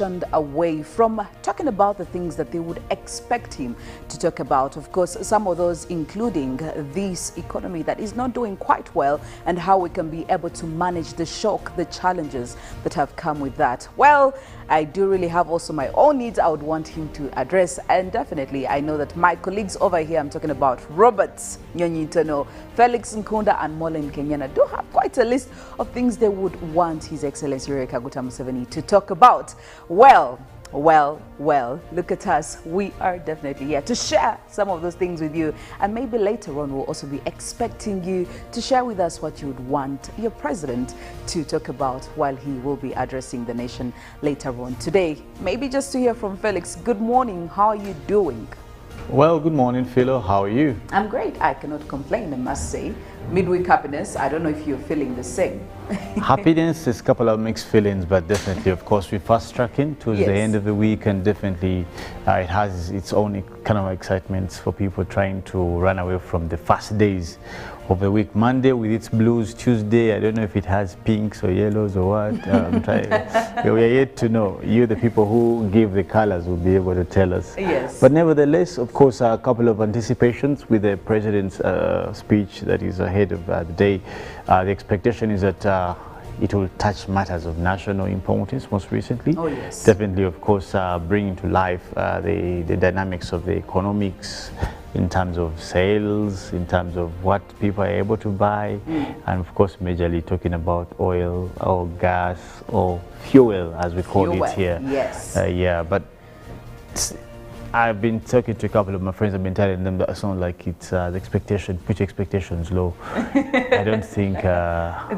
shunned away from talking about the things that they would expect him to talk about. Of course, some of those including this economy that is not doing quite well and how we can be able to manage the shock, the challenges that have come with that. Well, I do really have also my own needs I would want him to address, and definitely I know that my colleagues over here, I'm talking about Robert Nyonyintono, Felix Nkunda and Mollen Kenyena, do have quite a list of things they would want His Excellency Yoweri Kaguta Museveni to talk about. Well, look at us. We are definitely here to share some of those things with you, and maybe later on we'll also be expecting you to share with us what you would want your president to talk about while he will be addressing the nation later on today. Maybe just to hear from Felix. Good morning. How are you doing? Well, good morning, Philo. How are you? I'm great. I cannot complain, I must say. Midweek happiness. I don't know if you're feeling the same. Happiness is a couple of mixed feelings, but definitely, of course, we're fast tracking towards the end of the week, and definitely it has its own kind of excitement for people trying to run away from the fast days of the week. Monday with its blues, Tuesday, I don't know if it has pinks or yellows or what. We are yet to know. You, the people who give the colors, will be able to tell us. Yes. But nevertheless, of course, a couple of anticipations with the president's speech that is ahead of the day. The expectation is that it will touch matters of national importance most recently. Oh, yes. Definitely, of course, bringing to life the dynamics of the economics in terms of sales, in terms of what people are able to buy, and of course, majorly talking about oil or gas or fuel, as we call it here. Yes. Yeah, but I've been talking to a couple of my friends. I've been telling them that it sounds like it's the expectation, put expectations low. I don't think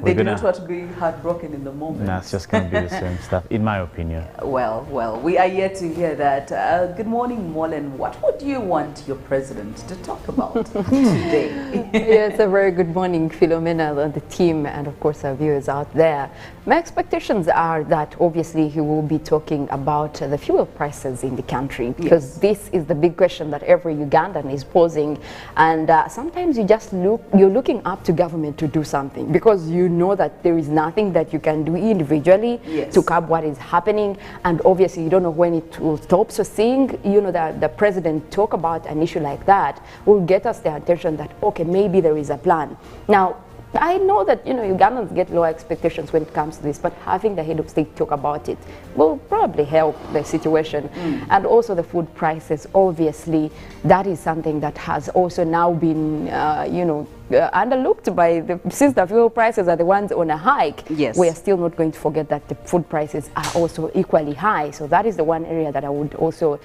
they do not want to be heartbroken in the moment. Nah, it's just going to be the same stuff, in my opinion. Well, we are yet to hear that. Good morning, Mollen. What would you want your president to talk about today? Yes, a very good morning, Philomena, and the team, and of course our viewers out there. My expectations are that obviously he will be talking about the fuel prices in the country, because this is the big question that every Ugandan is posing, and sometimes you're looking up to government to do something, because you know that there is nothing that you can do individually to curb what is happening, and obviously you don't know when it will stop. So seeing the president talk about an issue like that will get us the attention that okay, maybe there is a plan. Now, I know that Ugandans get low expectations when it comes to this, but having the head of state talk about it will probably help the situation. And also the food prices, obviously, that is something that has also now been, underlooked by since the fuel prices are the ones on a hike. Yes. We are still not going to forget that the food prices are also equally high. So that is the one area that I would also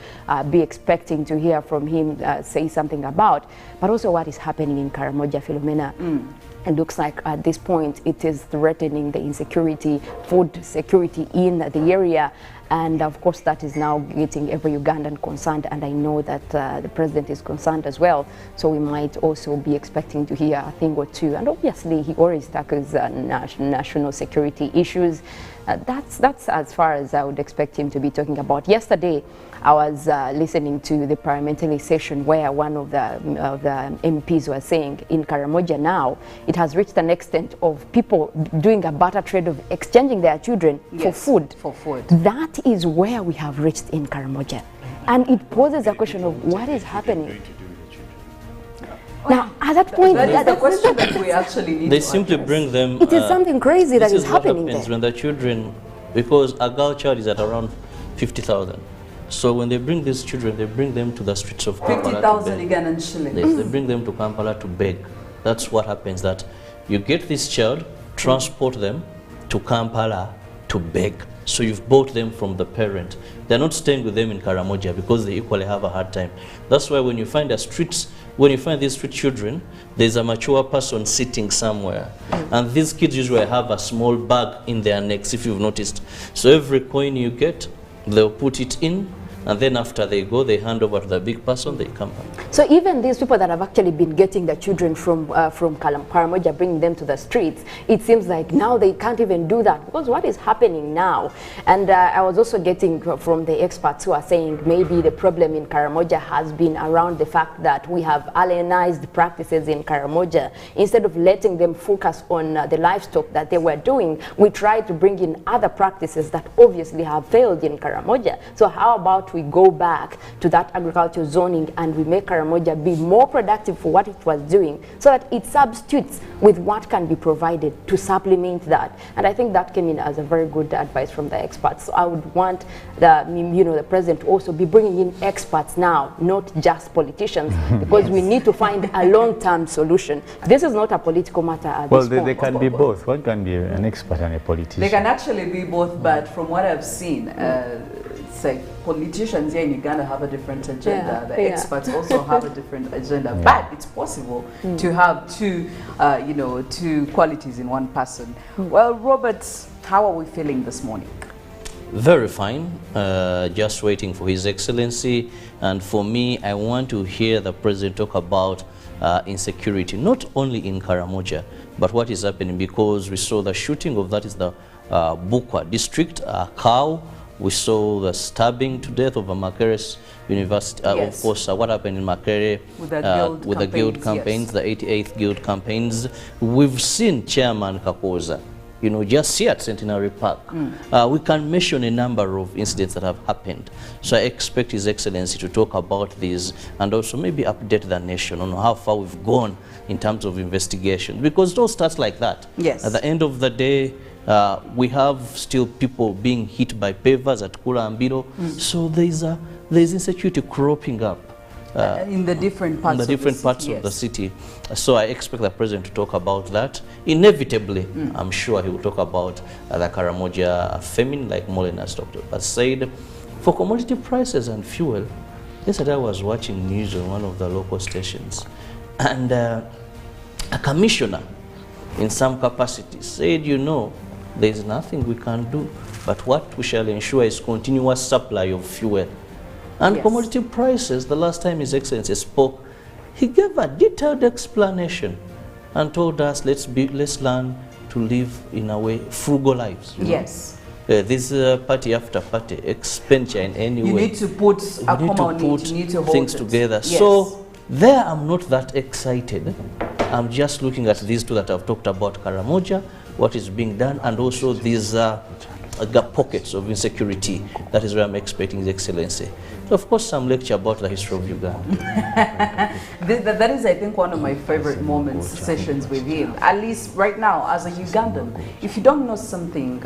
be expecting to hear from him say something about. But also what is happening in Karamoja, Philomena. It looks like at this point it is threatening the insecurity, food security in the area. And of course that is now getting every Ugandan concerned, and I know that the president is concerned as well. So we might also be expecting to hear a thing or two. And obviously he always tackles national security issues. That's as far as I would expect him to be talking about. Yesterday, I was listening to the parliamentary session where one of the MPs was saying in Karamoja now, it has reached an extent of people doing a barter trade of exchanging their children for food. That is where we have reached in Karamoja. And it poses a question of what is happening. Now, at that point, that's the question that we actually need. They simply bring them. It is something crazy that is happening there. there. When the children, because a girl child is at around 50,000, so when they bring these children, they bring them to the streets of Kampala. 50,000 Ugandan shillings. Yes, they bring them to Kampala to beg. That's what happens. That you get this child, transport them to Kampala to beg. So you've bought them from the parent. They're not staying with them in Karamoja because they equally have a hard time. That's why when you find these street children, there's a mature person sitting somewhere. And these kids usually have a small bag in their necks, if you've noticed. So every coin you get, they'll put it in, and then after they go, they hand over to the big person, they come back. So even these people that have actually been getting the children from Karamoja, bringing them to the streets, it seems like now they can't even do that, because what is happening now? And I was also getting from the experts who are saying maybe the problem in Karamoja has been around the fact that we have alienized practices in Karamoja. Instead of letting them focus on the livestock that they were doing, we tried to bring in other practices that obviously have failed in Karamoja. So how about we go back to that agricultural zoning and we make Karamoja be more productive for what it was doing, so that it substitutes with what can be provided to supplement that. And I think that came in as a very good advice from the experts. So I would want the president to also be bringing in experts now, not just politicians, because we need to find a long-term solution. This is not a political matter at this point. They can be both. One can be an expert and a politician. They can actually be both, but from what I've seen, say politicians here in Uganda have a different agenda. The experts also have a different agenda. But it's possible to have two qualities in one person. Well, Robert, how are we feeling this morning? Very fine. Just waiting for His Excellency. And for me, I want to hear the President talk about insecurity, not only in Karamoja, but what is happening, because we saw the shooting of, that is the Bukwa district, Cow. We saw the stabbing to death of a Makerere University. Of course, what happened in Makerere with the guild campaigns, the 88th guild campaigns. We've seen Chairman Kakoza, just here at Centenary Park. We can mention a number of incidents that have happened. So I expect His Excellency to talk about these and also maybe update the nation on how far we've gone in terms of investigation, because it all starts like that. Yes. At the end of the day, we have still people being hit by pavers at Kula Ambiro. So there's insecurity cropping up in the different parts, of the city. So I expect the President to talk about that. Inevitably, I'm sure he will talk about the Karamoja famine, like Mollen has talked about. But said, for commodity prices and fuel, yesterday I was watching news on one of the local stations, and a commissioner in some capacity said, there is nothing we can do, but what we shall ensure is continuous supply of fuel. And commodity prices, the last time His Excellency spoke, he gave a detailed explanation and told us, let's learn to live in a way frugal lives. Yes. This party after party, expenditure in any way. You need to put a comma on it. You need to hold things together. Yes. So there I'm not that excited. I'm just looking at these two that I've talked about, Karamoja, what is being done, and also these pockets of insecurity. That is where I'm expecting His Excellency. Of course, some lecture about the history of Uganda. That is, I think, one of my favorite sessions with him. At least right now, as a Ugandan, if you don't know something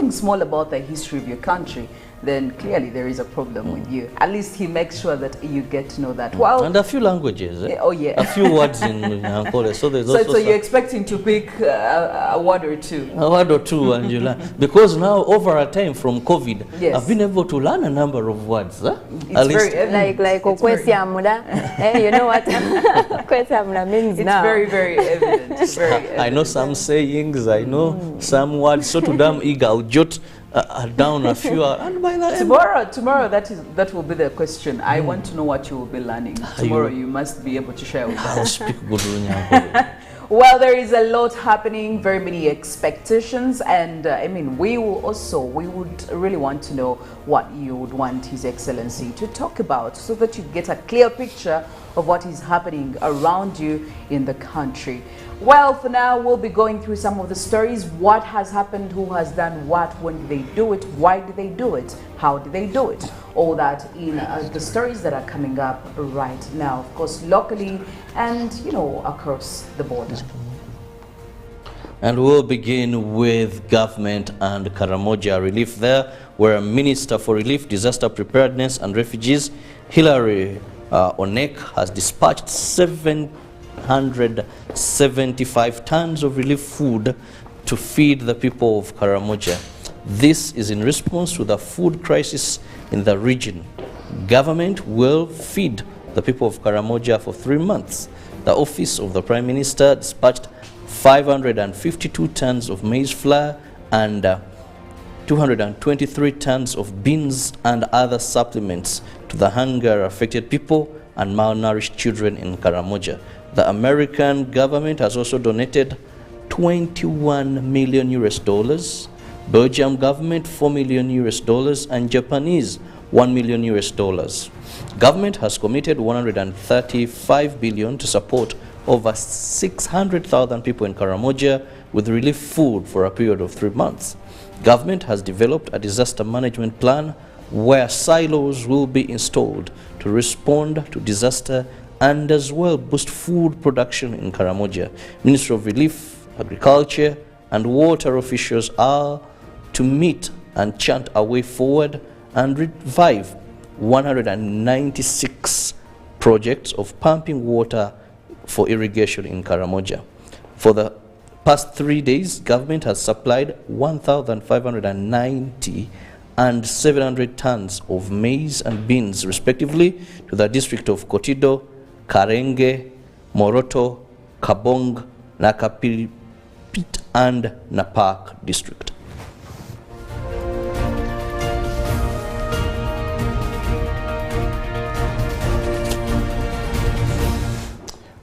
small about the history of your country, then clearly there is a problem with you. At least he makes sure that you get to know that. Well, and a few languages. Oh yeah. A few words in Ankole. So there's also. So you're expecting to pick a word or two. A word or two, Angela. Because now, over a time from COVID, I've been able to learn a number of words. It's very evident. Like Okwesiamula. You know what Okwesiamula means now. It's very, very evident. Very evident. I know some sayings. I know some words. So to damn eager, I'll jot down a few. And by that tomorrow, that will be the question. I want to know what you will be learning tomorrow. You must be able to share with us. I'll speak good Lunya. Well, there is a lot happening, very many expectations, and we would really want to know what you would want His Excellency to talk about, so that you get a clear picture of what is happening around you in the country. Well, for now, we'll be going through some of the stories. What has happened, who has done what, when did they do it, why did they do it, how did they do it? All that in the stories that are coming up right now, of course, locally and, across the border. And we'll begin with government and Karamoja relief there, where Minister for Relief, Disaster Preparedness and Refugees, Hilary Onek, has dispatched 775 tons of relief food to feed the people of Karamoja. This is in response to the food crisis in the region. Government will feed the people of Karamoja for 3 months. The Office of the Prime Minister dispatched 552 tons of maize flour and 223 tons of beans and other supplements to the hunger-affected people and malnourished children in Karamoja. The American government has also donated 21 million US dollars, Belgium government 4 million US dollars, and Japanese 1 million US dollars. Government has committed 135 billion to support over 600,000 people in Karamoja with relief food for a period of 3 months. Government has developed a disaster management plan where silos will be installed to respond to disaster and as well boost food production in Karamoja. Ministry of Relief, Agriculture and Water officials are to meet and chant a way forward and revive 196 projects of pumping water for irrigation in Karamoja. For the past 3 days, government has supplied 1,590 and 700 tons of maize and beans respectively to the district of Kotido, Karenge, Moroto, Kabong, Nakapiripit and Napak district.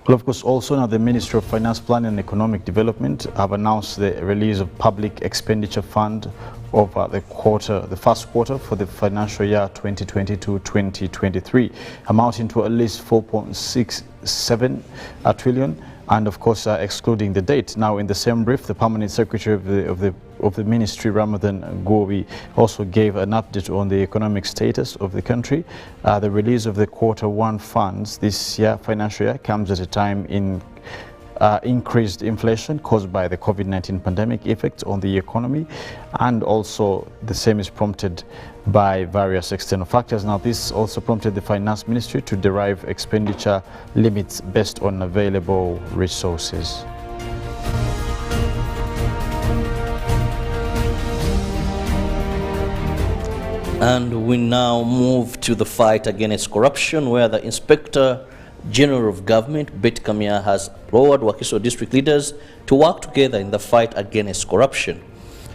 Well, of course, also now the Ministry of Finance, Planning and Economic Development have announced the release of public expenditure fund over the first quarter for the financial year 2022-2023, amounting to at least 4.67 trillion. And of course, excluding the date. Now, in the same brief, the permanent secretary of the ministry, Ramadan Gobi, also gave an update on the economic status of the country. The release of the Q1 funds this year, financial year, comes at a time in increased inflation caused by the COVID-19 pandemic effect on the economy, and also the same is prompted by various external factors. Now, this also prompted the Finance Ministry to derive expenditure limits based on available resources. And we now move to the fight against corruption, where the Inspector General of Government, Betty Kamya, has implored Wakiso district leaders to work together in the fight against corruption.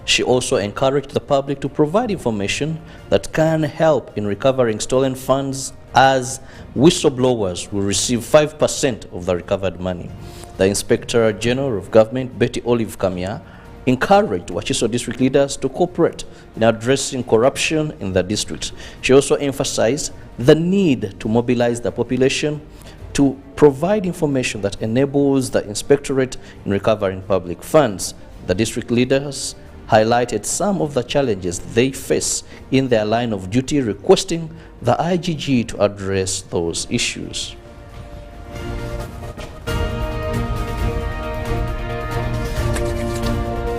She also encouraged the public to provide information that can help in recovering stolen funds, as whistleblowers will receive 5% of the recovered money. The Inspector General of Government, Betty Olive Kamya, encouraged Wakiso district leaders to cooperate in addressing corruption in the district. She also emphasized the need to mobilize the population to provide information that enables the inspectorate in recovering public funds. The district leaders highlighted some of the challenges they face in their line of duty, requesting the IGG to address those issues.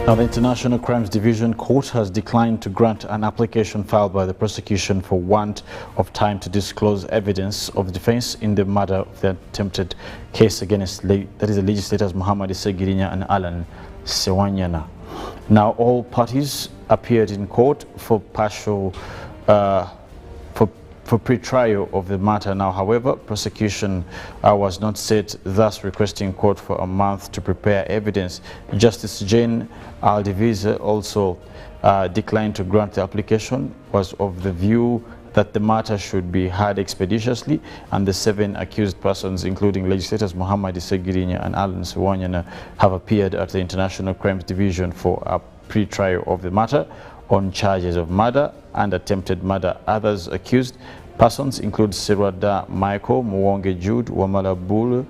Now, the International Crimes Division Court has declined to grant an application filed by the prosecution for want of time to disclose evidence of defense in the matter of the attempted case against the legislators Muhammad Segirinya and Alan Sewanyana. Now, all parties appeared in court for partial for pre-trial of the matter. Now, however, prosecution was not set, thus requesting court for a month to prepare evidence. Justice Jane Aldivise also declined to grant the application, was of the view that the matter should be heard expeditiously, and the 7 accused persons, including legislators Muhammad Segirinya and Alan Sewanyana, have appeared at the International Crimes Division for a pre-trial of the matter on charges of murder and attempted murder. Others accused persons include Serwada Michael, Muwonge Jude, Wamala Bure,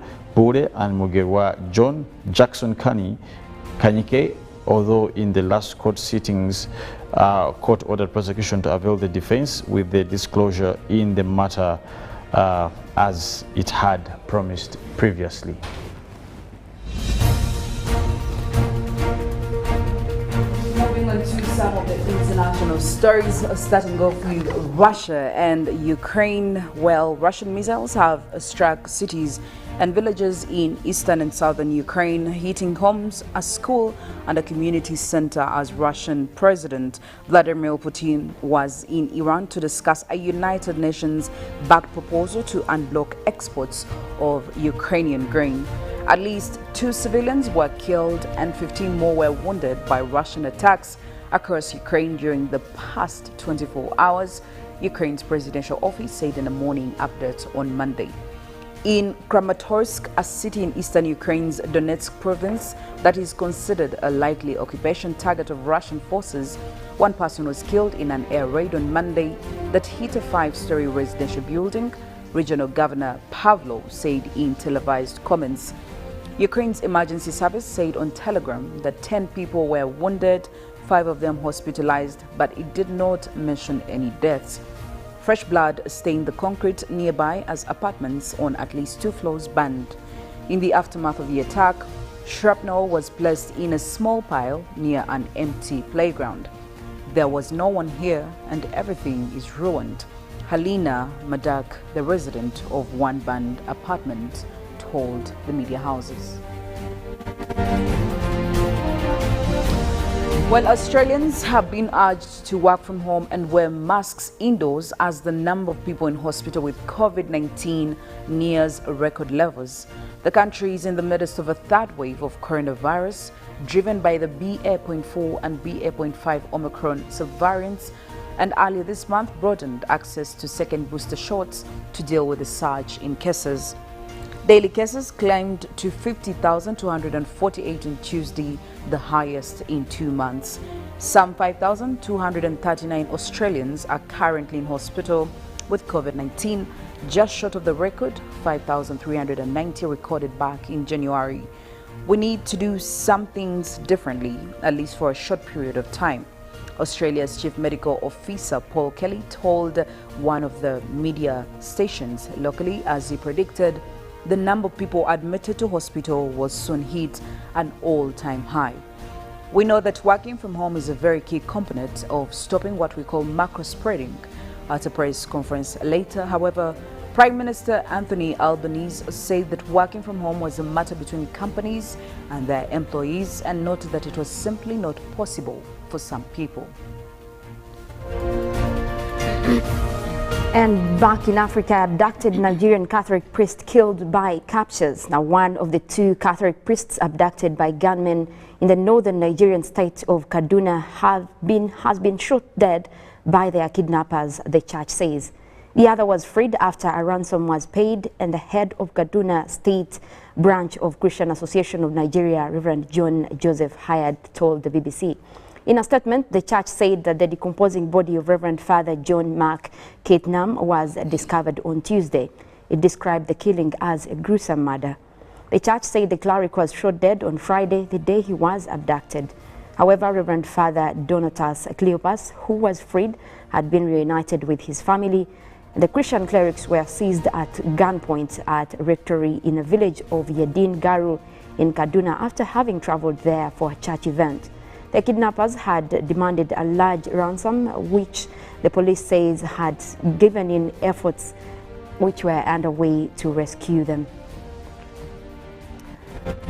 and Mugerwa John, Jackson Kanyike, although in the last court sittings, court ordered prosecution to avail the defense with the disclosure in the matter as it had promised previously. Moving on to some of the international stories, starting off with Russia and Ukraine. Well, Russian missiles have struck cities and villages in eastern and southern Ukraine, hitting homes, a school and a community center, as Russian President Vladimir Putin was in Iran to discuss a United Nations-backed proposal to unblock exports of Ukrainian grain. At least 2 civilians were killed and 15 more were wounded by Russian attacks across Ukraine during the past 24 hours, Ukraine's presidential office said in a morning update on Monday. In Kramatorsk, a city in eastern Ukraine's Donetsk province that is considered a likely occupation target of Russian forces, one person was killed in an air raid on Monday that hit a 5-story residential building, Regional Governor Pavlo said in televised comments. Ukraine's emergency service said on Telegram that 10 people were wounded, 5 of them hospitalized, but it did not mention any deaths. Fresh blood stained the concrete nearby as apartments on at least 2 floors burned. In the aftermath of the attack, shrapnel was placed in a small pile near an empty playground. There was no one here and everything is ruined, Halina Madak, the resident of one burned apartment, told the media houses. Well, Australians have been urged to work from home and wear masks indoors as the number of people in hospital with COVID-19 nears record levels. The country is in the midst of a third wave of coronavirus, driven by the BA.4 and BA.5 Omicron subvariants, and earlier this month broadened access to second booster shots to deal with the surge in cases. Daily cases climbed to 50,248 on Tuesday, the highest in 2 months. Some 5,239 Australians are currently in hospital with COVID-19, just short of the record 5,390 recorded back in January. We need to do some things differently, at least for a short period of time, Australia's Chief Medical Officer Paul Kelly told one of the media stations locally as he predicted the number of people admitted to hospital was soon hit an all-time high. We know that working from home is a very key component of stopping what we call macro spreading. At a press conference later, however, Prime Minister Anthony Albanese said that working from home was a matter between companies and their employees and noted that it was simply not possible for some people. And back in Africa, abducted Nigerian Catholic priest killed by captures. Now, one of the 2 Catholic priests abducted by gunmen in the northern Nigerian state of Kaduna has been shot dead by their kidnappers, the church says. The other was freed after a ransom was paid, and the head of Kaduna State branch of Christian Association of Nigeria, Reverend John Joseph Hyde, told the BBC. In a statement, the church said that the decomposing body of Reverend Father John Mark Ketnam was discovered on Tuesday. It described the killing as a gruesome murder. The church said the cleric was shot dead on Friday, the day he was abducted. However, Reverend Father Donatus Cleopas, who was freed, had been reunited with his family. The Christian clerics were seized at gunpoint at rectory in a village of Yedin Garu in Kaduna after having traveled there for a church event. The kidnappers had demanded a large ransom, which the police says had given in efforts which were underway to rescue them.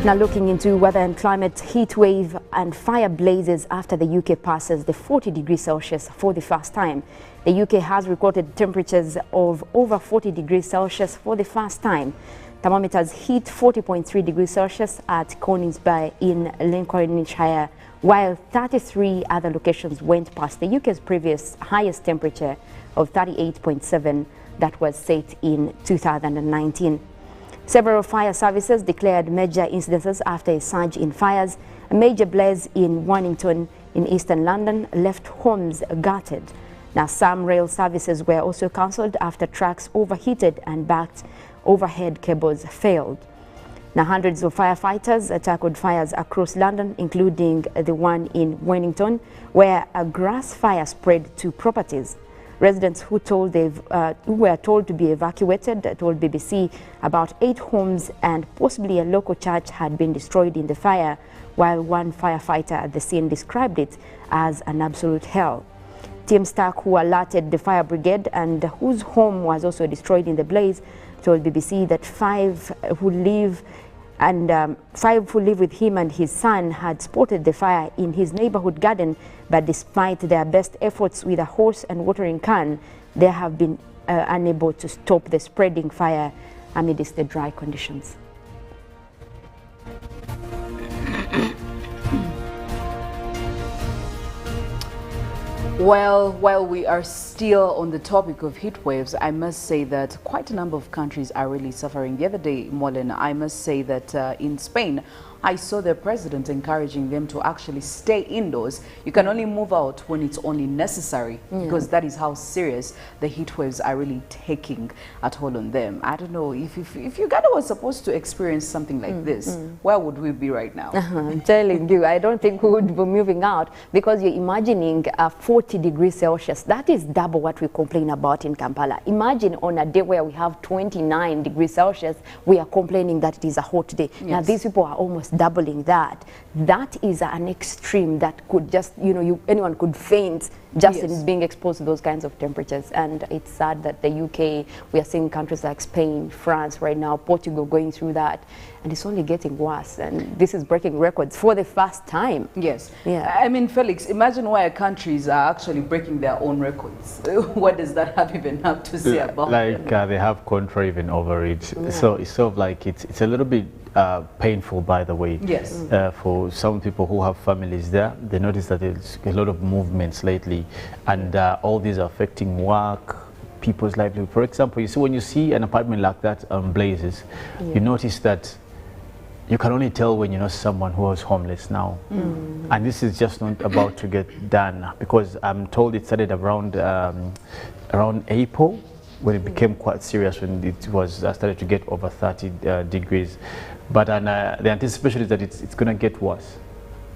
Now looking into weather and climate, heat wave and fire blazes after the UK passes the 40 degrees Celsius for the first time. The UK has recorded temperatures of over 40 degrees Celsius for the first time. Thermometers hit 40.3 degrees Celsius at Coningsby in Lincolnshire, while 33 other locations went past the UK's previous highest temperature of 38.7 that was set in 2019. Several fire services declared major incidences after a surge in fires. A major blaze in Nyonyintono in eastern London left homes gutted. Now, some rail services were also cancelled after tracks overheated and backed overhead cables failed. Now, hundreds of firefighters tackled fires across London, including the one in Nyonyintono, where a grass fire spread to properties. Residents who were told to be evacuated told BBC about 8 homes and possibly a local church had been destroyed in the fire, while one firefighter at the scene described it as an absolute hell. Team Stark, who alerted the fire brigade and whose home was also destroyed in the blaze, told BBC that 5 who live with him and his son had spotted the fire in his neighborhood garden, but despite their best efforts with a hose and watering can, they have been unable to stop the spreading fire amidst the dry conditions. Well, while we are still on the topic of heat waves, I must say that quite a number of countries are really suffering. The other day, Mollen, I must say that in Spain, I saw the president encouraging them to actually stay indoors. You can only move out when it's only necessary, because that is how serious the heat waves are really taking a toll on them. I don't know, if Uganda was supposed to experience something like this, where would we be right now? I'm telling you, I don't think we would be moving out, because you're imagining 40 degrees Celsius. That is double what we complain about in Kampala. Imagine on a day where we have 29 degrees Celsius, we are complaining that it is a hot day. Yes. Now these people are almost doubling that. That is an extreme that could just, anyone could faint just in being exposed to those kinds of temperatures. And it's sad that the UK, we are seeing countries like Spain, France right now, Portugal going through that, and it's only getting worse. And this is breaking records for the first time. Yes. Yeah. I mean, Felix, imagine why countries are actually breaking their own records. What does that even have to say about like they have control even over it. So it's sort of like it's a little bit painful, by the way. Yes. For some people who have families there, they notice that there's a lot of movements lately, and all these are affecting work, people's livelihood. For example, you see, when you see an apartment like that blazes, you notice that you can only tell when you know someone who was homeless now. And this is just not about to get done, because I'm told it started around April, when it became quite serious, when it was started to get over 30 degrees. But the anticipation is that it's going to get worse.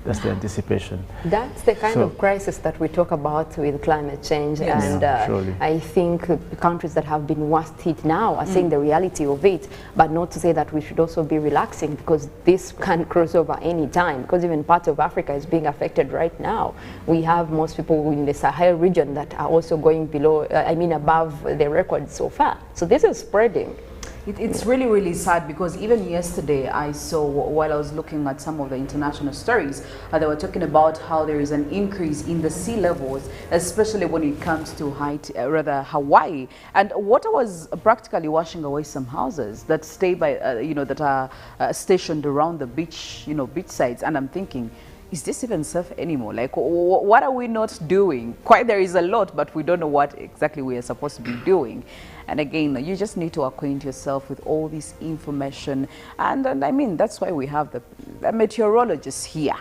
That's the anticipation. That's the kind of crisis that we talk about with climate change. Yes. And surely. I think countries that have been worst hit now are seeing the reality of it, but not to say that we should also be relaxing, because this can cross over any time, because even part of Africa is being affected right now. We have most people in the Sahel region that are also going below, above the record so far. So this is spreading. It's really, really sad, because even yesterday I saw, while I was looking at some of the international stories, they were talking about how there is an increase in the sea levels, especially when it comes to Hawaii. And water was practically washing away some houses that stay by, that are stationed around the beach, beach sides. And I'm thinking, is this even safe anymore? Like, what are we not doing? Quite, there is a lot, but we don't know what exactly we are supposed to be doing. And again, you just need to acquaint yourself with all this information. And I mean, that's why we have the meteorologists here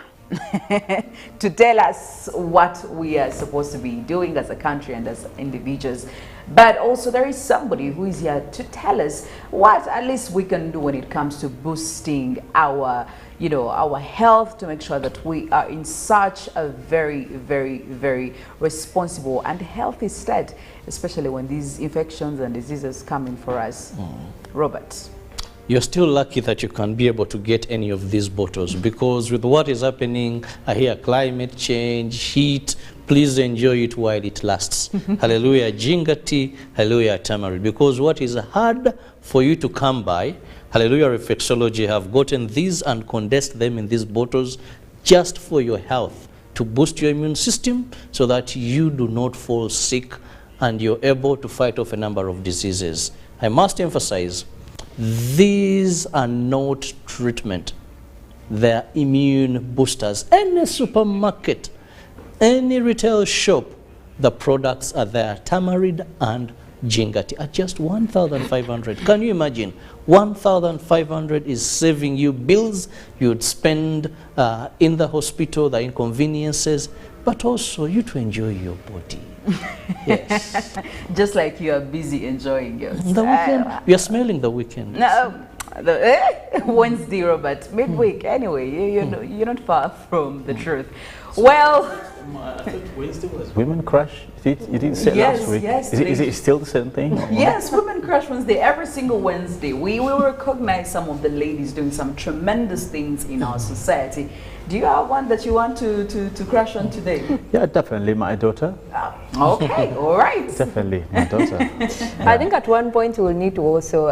to tell us what we are supposed to be doing as a country and as individuals. But also there is somebody who is here to tell us what at least we can do when it comes to boosting our our health, to make sure that we are in such a very, very, very responsible and healthy state, especially when these infections and diseases come in for us. Robert. You're still lucky that you can be able to get any of these bottles, because with what is happening, I hear climate change, heat, please enjoy it while it lasts. Hallelujah, jinga tea, hallelujah, tamarind. Because what is hard for you to come by, hallelujah, reflexology have gotten these and condensed them in these bottles just for your health, to boost your immune system so that you do not fall sick and you're able to fight off a number of diseases. I must emphasize, these are not treatment. They're immune boosters. Any supermarket, any retail shop, the products are there. Tamarind and jinga tea at just 1,500. Can you imagine? 1,500 is saving you bills you'd spend in the hospital, the inconveniences, but also you to enjoy your body. Yes. Just like you are busy enjoying yourself. The weekend, we are smelling the weekend. No, Wednesday, Robert, midweek. Anyway, you're not far from the truth. Well, I thought Wednesday was Women Crush. You didn't say last week. Yes, is it still the same thing? Yes, Women Crush Wednesday. Every single Wednesday, we will recognize some of the ladies doing some tremendous things in our society. Do you have one that you want to crush on today? Yeah, definitely my daughter. Okay, all right. Definitely my daughter. Yeah. I think at one point we will need to also,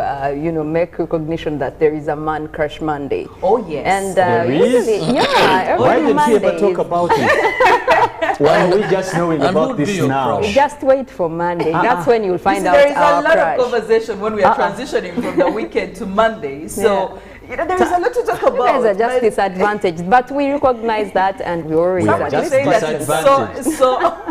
make recognition that there is a Man Crush Monday. Oh yes. And There is? usually, yeah, Why every did she ever Monday talk about it? Why are we just knowing And about who'd be this your now? crush? Just wait for Monday. That's when you'll find out there is our a lot crush. of conversation when we are transitioning from the weekend to Monday. So there is a lot to talk about. There's a just disadvantage, but we recognize that and we already We are Somebody just say that it's disadvantaged. so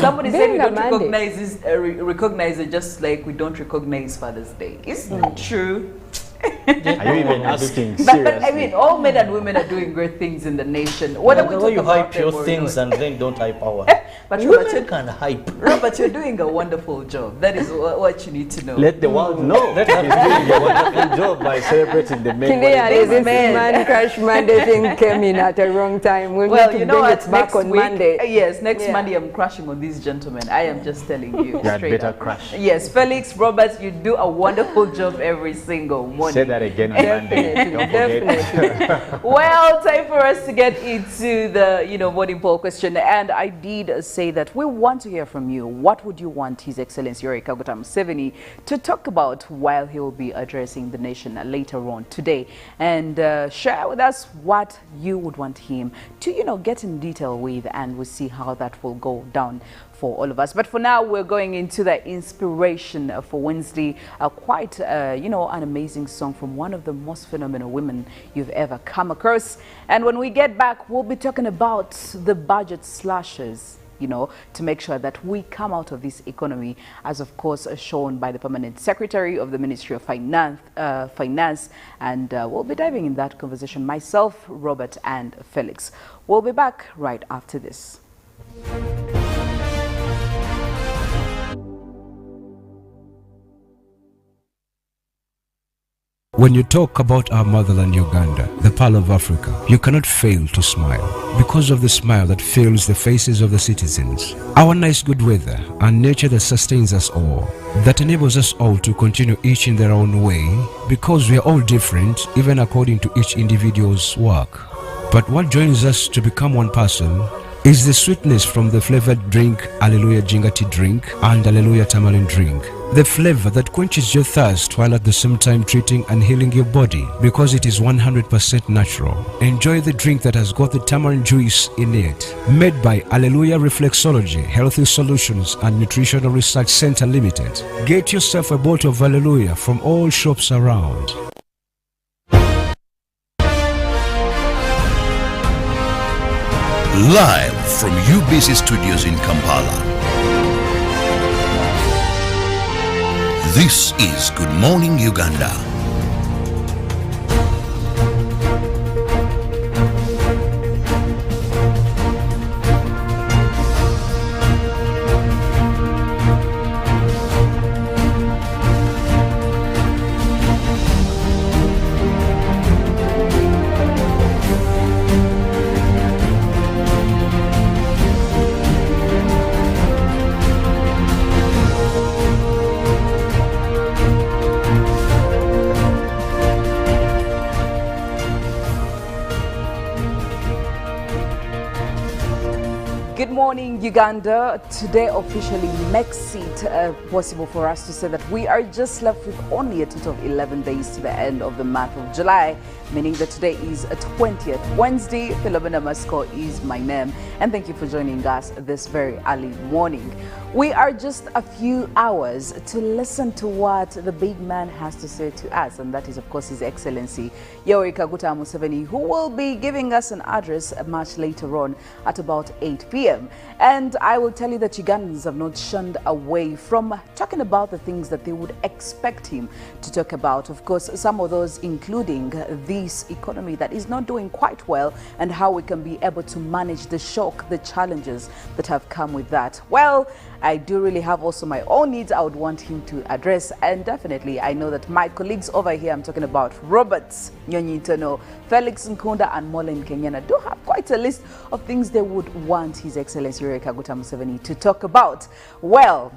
Somebody said we Being a don't recognize it just like we don't recognize Father's Day. Isn't that true? Are you even asking But seriously? I mean, all men and women are doing great things in the nation. What are we The way talking you about hype your them or things not? and then don't hype ours. But Women can hype. Robert, you're doing a wonderful job. That is what you need to know. Let the world know that he's doing a wonderful job by celebrating the men. Clearly, this man. man crush Monday thing came in at the wrong time. We Well, need to you know bring what? it back Next on week, Monday. yes, next Yeah. Monday I'm crashing on these gentlemen. I am just telling you. You had straight better up. crash. Yes, Felix, Robert, you do a wonderful job every single morning. Say that again on Monday. Don't forget. Definitely. Well, time for us to get into the, voting poll question. And I did say that we want to hear from you. What would you want His Excellency Yoweri Kaguta Museveni to talk about while he will be addressing the nation later on today? And share with us what you would want him to, get in detail with, and we'll see how that will go down for all of us. But for now, we're going into the inspiration for Wednesday. Quite, an amazing song from one of the most phenomenal women you've ever come across. And when we get back, we'll be talking about the budget slashes, to make sure that we come out of this economy, as of course shown by the Permanent Secretary of the Ministry of Finance. And we'll be diving in that conversation, myself, Robert, and Felix. We'll be back right after this. When you talk about our motherland Uganda, the Pearl of Africa, you cannot fail to smile because of the smile that fills the faces of the citizens. Our nice good weather and nature that sustains us all, that enables us all to continue each in their own way, because we are all different even according to each individual's work. But what joins us to become one person is the sweetness from the flavored drink Alleluia Jingati drink and Alleluia Tamarind drink. The flavor that quenches your thirst while at the same time treating and healing your body because it is 100% natural. Enjoy the drink that has got the tamarind juice in it. Made by Alleluia Reflexology, Healthy Solutions and Nutritional Research Center Limited. Get yourself a bottle of Alleluia from all shops around. Live from UBC Studios in Kampala. This is Good Morning Uganda. Good morning, Uganda. Today officially makes it possible for us to say that we are just left with only a total of 11 days to the end of the month of July, meaning that today is a 20th Wednesday. Philomena Mastiko is my name, and thank you for joining us this very early morning. We are just a few hours to listen to what the big man has to say to us, and that is, of course, His Excellency Yoweri Kaguta Museveni, who will be giving us an address much later on at about 8 p.m. And I will tell you that Ugandans have not shunned away from talking about the things that they would expect him to talk about. Of course, some of those including this economy that is not doing quite well, and how we can be able to manage the shock, the challenges that have come with that. Well, I do really have also my own needs I would want him to address, and definitely I know that my colleagues over here, I'm talking about Robert, Nyonyintono, Felix Nkunda and Mollen, Kenyena, do have quite a list of things they would want His Excellency Yoweri Kaguta Museveni to talk about. Well,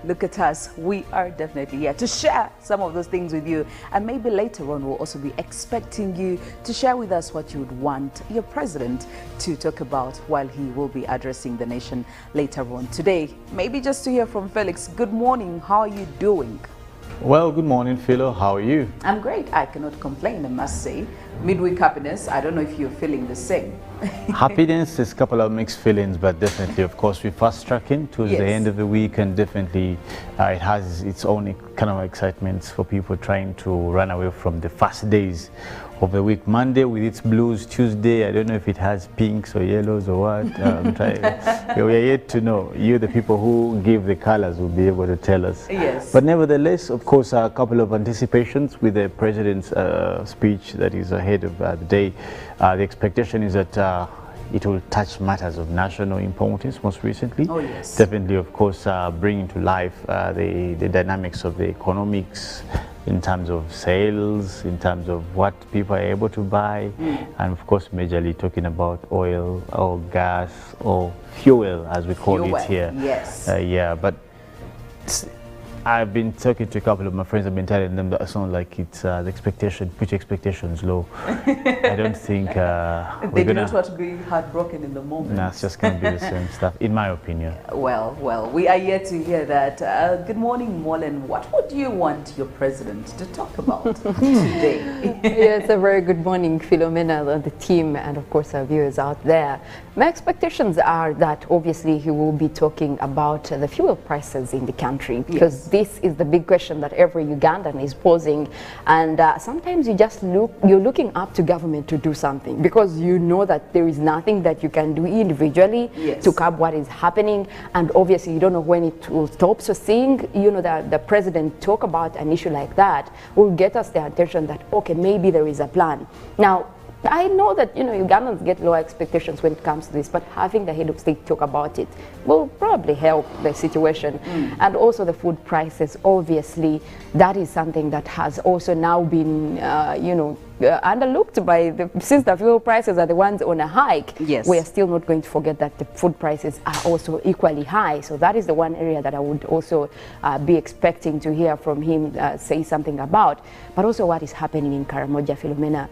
look at us. We are definitely here to share some of those things with you, and maybe later on we'll also be expecting you to share with us what you would want your president to talk about while he will be addressing the nation later on today. Maybe just to hear from Felix. Good morning, how are you doing? Well, good morning, Philo. How are you? I'm great. I cannot complain, I must say. Midweek happiness. I don't know if you're feeling the same. Happiness is a couple of mixed feelings, but definitely, of course, we're fast tracking towards the end of the week, and definitely it has its own kind of excitement for people trying to run away from the fast days of the week. Monday with its blues, Tuesday, I don't know if it has pinks or yellows or what. We are yet to know. You, the people who give the colors, will be able to tell us. Yes. But nevertheless, of course, a couple of anticipations with the president's speech that is ahead of the day. The expectation is that it will touch matters of national importance most recently. Oh, yes. Definitely, of course, bringing to life the dynamics of the economics in terms of sales, in terms of what people are able to buy, and of course, majorly talking about oil or gas or fuel, as we call it here. Yes. Yeah, but I've been talking to a couple of my friends. I've been telling them that it sounds like it's the expectation, put your expectations low. I don't think they do not want to be heartbroken in the moment. No, it's just going to be the same stuff, in my opinion. Well, we are yet to hear that. Good morning, Mollen. What would you want your president to talk about today? Yes, a very good morning, Philomena, and the team, and of course our viewers out there. My expectations are that obviously he will be talking about the fuel prices in the country, because this is the big question that every Ugandan is posing. And sometimes you're looking up to government to do something, because you know that there is nothing that you can do individually to curb what is happening, and obviously you don't know when it will stop. So seeing, you know, the president talk about an issue like that will get us the attention that, okay, maybe there is a plan. Now, I know that, you know, Ugandans get low expectations when it comes to this, but having the head of state talk about it will probably help the situation. And also the food prices, obviously, that is something that has also now been, you know, underlooked by since the fuel prices are the ones on a hike. Yes. We are still not going to forget that the food prices are also equally high. So that is the one area that I would also be expecting to hear from him say something about. But also what is happening in Karamoja, Philomena.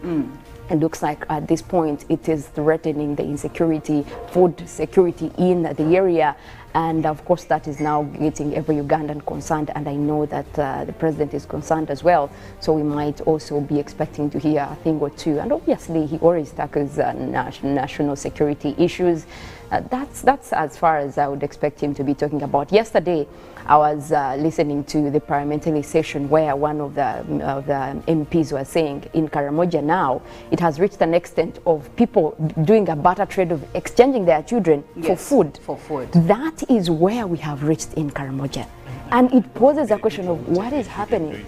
It looks like at this point it is threatening the insecurity, food security in the area. And of course that is now getting every Ugandan concerned, and I know that the president is concerned as well. So we might also be expecting to hear a thing or two. And obviously he always tackles national security issues. That's as far as I would expect him to be talking about. Yesterday I was listening to the parliamentary session where one of the MPs was saying in Karamoja now it has reached an extent of people doing a barter trade of exchanging their children for food. That is where we have reached in Karamoja, and it poses a question of what is happening.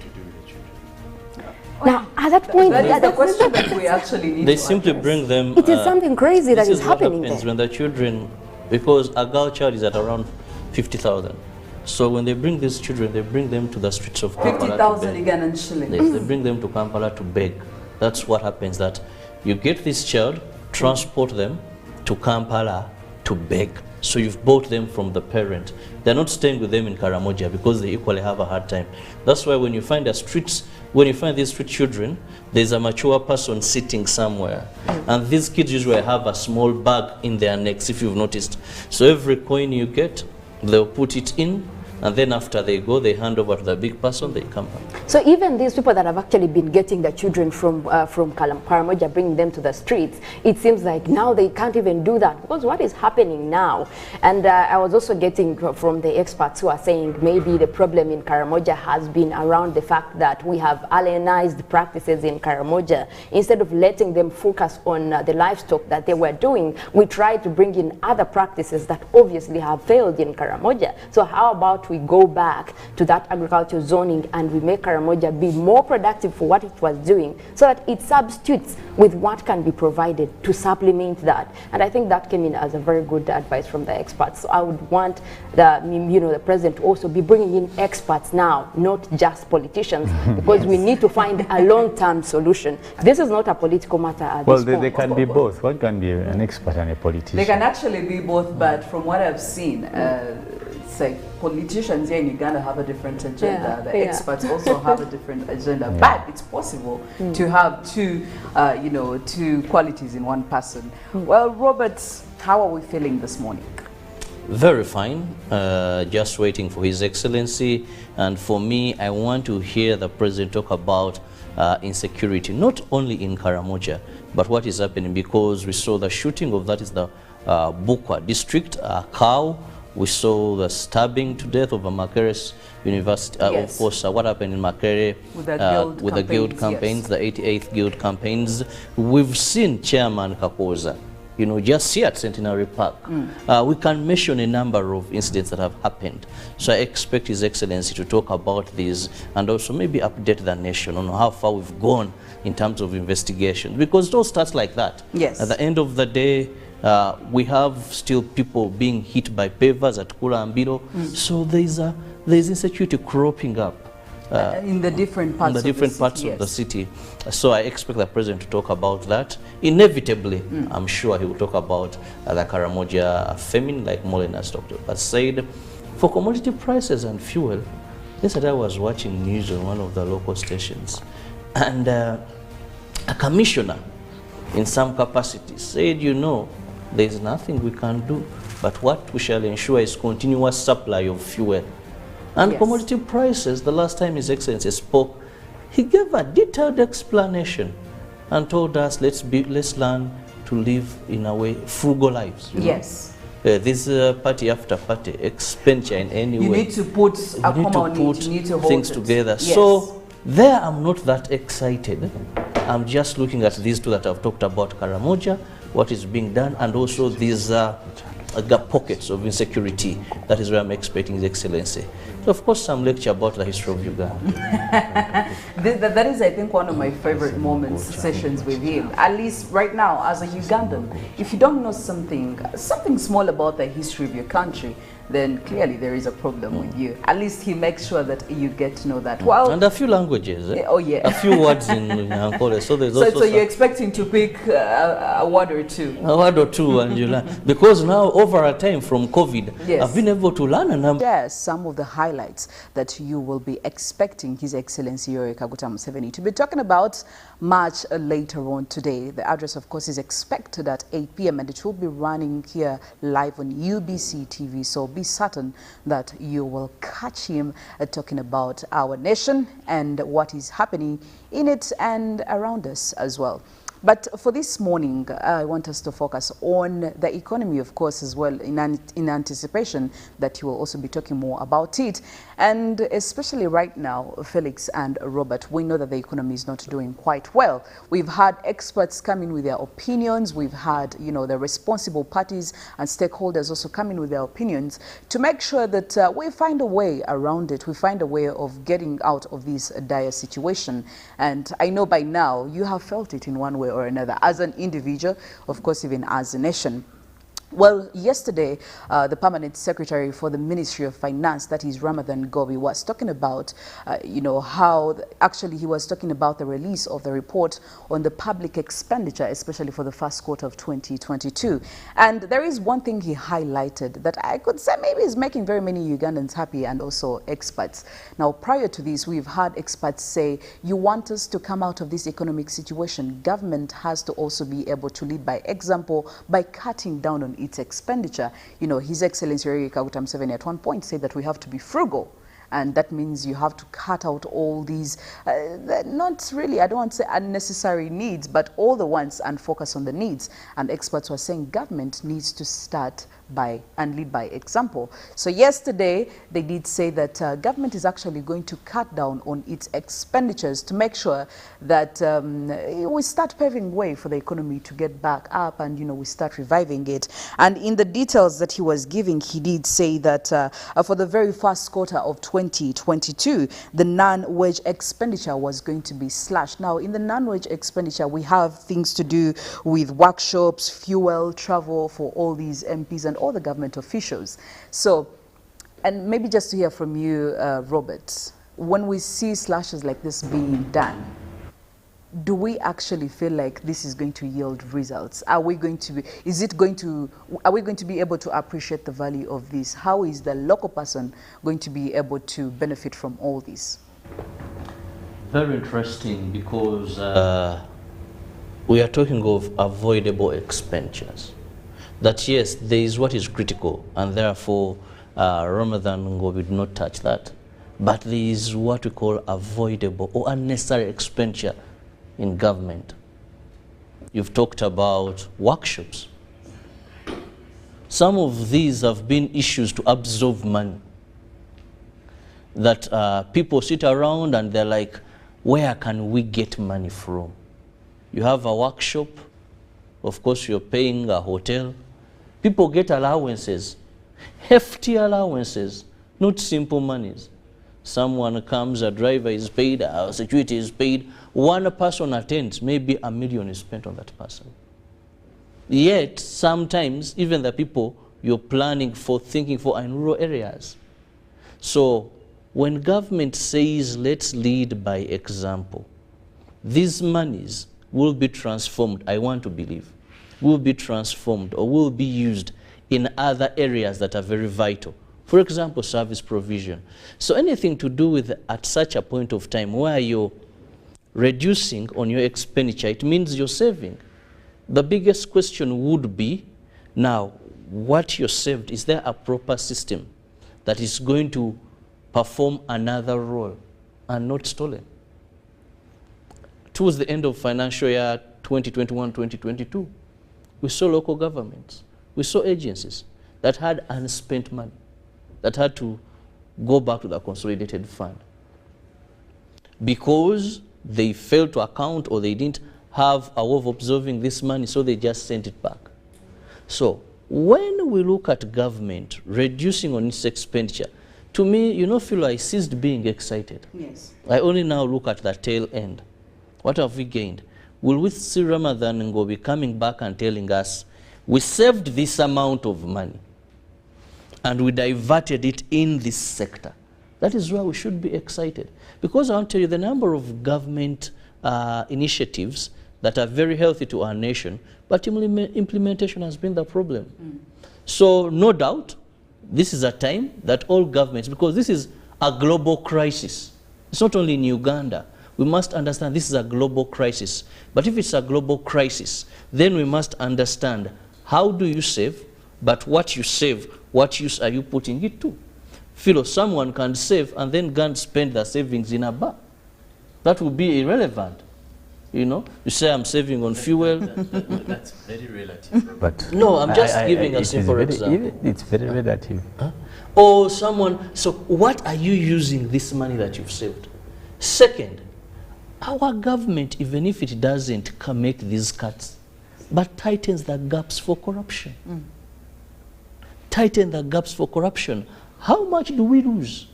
Now, at that point, that is the question that we actually need they to simply address. bring them. It is something crazy that is happening This is what happens there. when the children, because a girl child is at around 50,000. So when they bring these children, they bring them to the streets of Kampala. 50,000 Ugandan shillings. Yes, they bring them to Kampala to beg. That's what happens, that you get this child, transport them to Kampala to beg. So you've bought them from the parent. They're not staying with them in Karamoja because they equally have a hard time. That's why when you find these street children, there's a mature person sitting somewhere. And these kids usually have a small bag in their necks, if you've noticed. So every coin you get, they'll put it in, and then after they go, they hand over to the big person, they come back. So even these people that have actually been getting the children from Karamoja, bringing them to the streets, it seems like now they can't even do that, because what is happening now? And I was also getting from the experts who are saying maybe the problem in Karamoja has been around the fact that we have alienized practices in Karamoja. Instead of letting them focus on the livestock that they were doing, we tried to bring in other practices that obviously have failed in Karamoja. So how about we go back to that agricultural zoning and we make Karamoja be more productive for what it was doing, so that it substitutes with what can be provided to supplement that. And I think that came in as a very good advice from the experts. So I would want the president to also be bringing in experts now, not just politicians, because we need to find a long-term solution. This is not a political matter at this point. Well, they can be both. One can be an expert and a politician. They can actually be both, but from what I've seen, say politicians here in Uganda have a different agenda. The experts also have a different agenda. But it's possible to have two qualities in one person. Well, Robert, how are we feeling this morning? Very fine. Just waiting for His Excellency. And for me, I want to hear the President talk about insecurity, not only in Karamoja, but what is happening, because we saw the shooting of, that is the Bukwa district, Cow, We saw the stabbing to death of a Makerere University. Yes. Of course, what happened in Makerere With the guild campaigns, yes. the 88th guild campaigns. We've seen Chairman Kakoza, you know, just here at Centenary Park. We can mention a number of incidents that have happened. So I expect His Excellency to talk about these and also maybe update the nation on how far we've gone in terms of investigation, because it all starts like that. Yes. At the end of the day, we have still people being hit by pavers at Kula and Biro. So there's insecurity cropping up in the different parts, of the city. So I expect the president to talk about that. Inevitably, I'm sure he will talk about the Karamoja famine, like Mollen has talked about. But said, for commodity prices and fuel, yesterday I was watching news on one of the local stations, and a commissioner in some capacity said, you know, there's nothing we can do, but what we shall ensure is continuous supply of fuel. And commodity prices, the last time His Excellency spoke, he gave a detailed explanation and told us, let's learn to live in a way, frugal lives. Yes. This party after party, expenditure in any way. You need to put a comma on it, you need to hold things it together. Yes. So there I'm not that excited. I'm just looking at these two that I've talked about, Karamoja, what is being done, and also these pockets of insecurity. That is where I'm expecting His Excellency. So of course, some lecture about the history of Uganda. That is, I think, one of my favorite moments, sessions with him. At least right now, as a Ugandan, if you don't know something small about the history of your country, then clearly there is a problem with you. At least he makes sure that you get to know that. Well, and a few languages. Oh yeah. A few words in Ankole. So there's also. So you're expecting to pick a word or two. A word or two, and you learn. Because now, over a time from COVID, yes, I've been able to learn a number. Yes, some of the highlights that you will be expecting His Excellency Yoweri Kaguta Museveni to be talking about much later on today. The address, of course, is expected at 8 p.m. and it will be running here live on UBC TV. So be certain that you will catch him talking about our nation and what is happening in it and around us as well. But for this morning, I want us to focus on the economy, of course, as well, in anticipation that you will also be talking more about it. And especially right now, Felix and Robert, we know that the economy is not doing quite well. We've had experts come in with their opinions. We've had, you know, the responsible parties and stakeholders also come in with their opinions to make sure that we find a way around it. We find a way of getting out of this dire situation. And I know by now you have felt it in one way or another, as an individual, of course, even as a nation. Well, yesterday, the Permanent Secretary for the Ministry of Finance, that is Ramadan Gobi, was talking about, you know, how actually he was talking about the release of the report on the public expenditure, especially for the first quarter of 2022. And there is one thing he highlighted that I could say maybe is making very many Ugandans happy, and also experts. Now, prior to this, we've had experts say, you want us to come out of this economic situation, government has to also be able to lead by example by cutting down on its expenditure. You know, His Excellency Yoweri Kaguta Museveni at one point said that we have to be frugal. And that means you have to cut out all these, not really, I don't want to say unnecessary needs, but all the ones, and focus on the needs. And experts were saying government needs to start by and lead by example. So yesterday, they did say that government is actually going to cut down on its expenditures to make sure that we start paving way for the economy to get back up, and, you know, we start reviving it. And in the details that he was giving, he did say that for the very first quarter of 2022, the non-wage expenditure was going to be slashed. Now, in the non-wage expenditure, we have things to do with workshops, fuel, travel for all these MPs and all the government officials. So, and maybe just to hear from you, Robert, when we see slashes like this being done, do we actually feel like this is going to yield results? Are we going to be, are we going to be able to appreciate the value of this? How is the local person going to be able to benefit from all this? Very interesting, because we are talking of avoidable expenditures. That yes, there is what is critical, and therefore Ramadan Ngobi did not touch that. But there is what we call avoidable or unnecessary expenditure in government. You've talked about workshops. Some of these have been issues to absorb money. That people sit around and they're like, where can we get money from? You have a workshop, of course you're paying a hotel. People get allowances, hefty allowances, not simple monies. Someone comes, a driver is paid, a security is paid, one person attends, maybe $1 million is spent on that person. Yet, sometimes, even the people you're planning for, thinking for, are in rural areas. So, when government says, let's lead by example, these monies will be transformed, I want to believe, will be transformed or will be used in other areas that are very vital. For example, service provision. So anything to do with at such a point of time where you're reducing on your expenditure, it means you're saving. The biggest question would be, now, what you're saved, is there a proper system that is going to perform another role and not stolen? Towards the end of financial year 2021-2022, we saw local governments, we saw agencies that had unspent money, that had to go back to the consolidated fund because they failed to account or they didn't have a way of observing this money, so they just sent it back. So when we look at government reducing on its expenditure, to me, you know, Philo, I ceased being excited. Yes. I only now look at the tail end. What have we gained? Will we see Ramadan Ngobi coming back and telling us, we saved this amount of money and we diverted it in this sector? That is where we should be excited. Because I want to tell you, the number of government initiatives that are very healthy to our nation, but implementation has been the problem. So no doubt, this is a time that all governments, because this is a global crisis. It's not only in Uganda. We must understand this is a global crisis. But if it's a global crisis, then we must understand how do you save, but what you save, what use are you putting it to? Philo, someone can save and then go and spend their savings in a bar. That would be irrelevant. You know, you say I'm saving on fuel. That's very relative. But no, I'm just giving a simple example. It's very relative. Huh? Or someone, so what are you using this money that you've saved? Second, our government, even if it doesn't make these cuts, but tightens the gaps for corruption. Tighten the gaps for corruption. How much do we lose?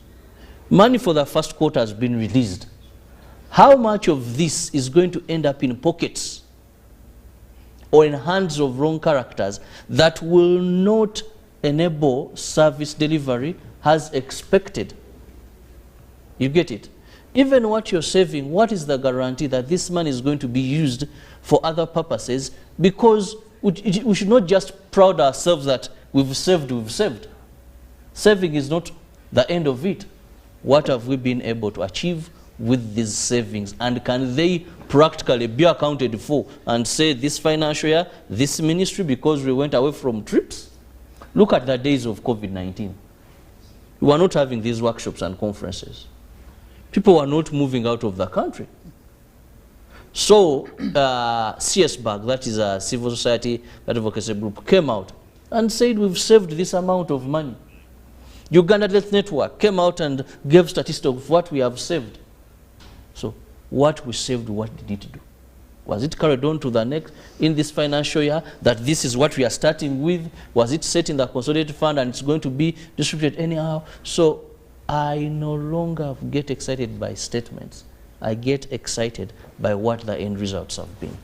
Money for the first quarter has been released. How much of this is going to end up in pockets or in hands of wrong characters that will not enable service delivery as expected? You get it? Even what you're saving, what is the guarantee that this money is going to be used for other purposes? Because we should not just proud ourselves that we've saved, we've saved. Saving is not the end of it. What have we been able to achieve with these savings, and can they practically be accounted for and say this financial year, this ministry, because we went away from trips? Look at the days of COVID-19. We were not having these workshops and conferences. People were not moving out of the country. So CSBAG, that is a civil society advocacy group, came out and said we've saved this amount of money. Uganda Death Network came out and gave statistics of what we have saved. So what we saved, what did it do? Was it carried on to the next in this financial year, that this is what we are starting with? Was it set in the consolidated fund and it's going to be distributed anyhow? So I no longer get excited by statements. I get excited by what the end results have been.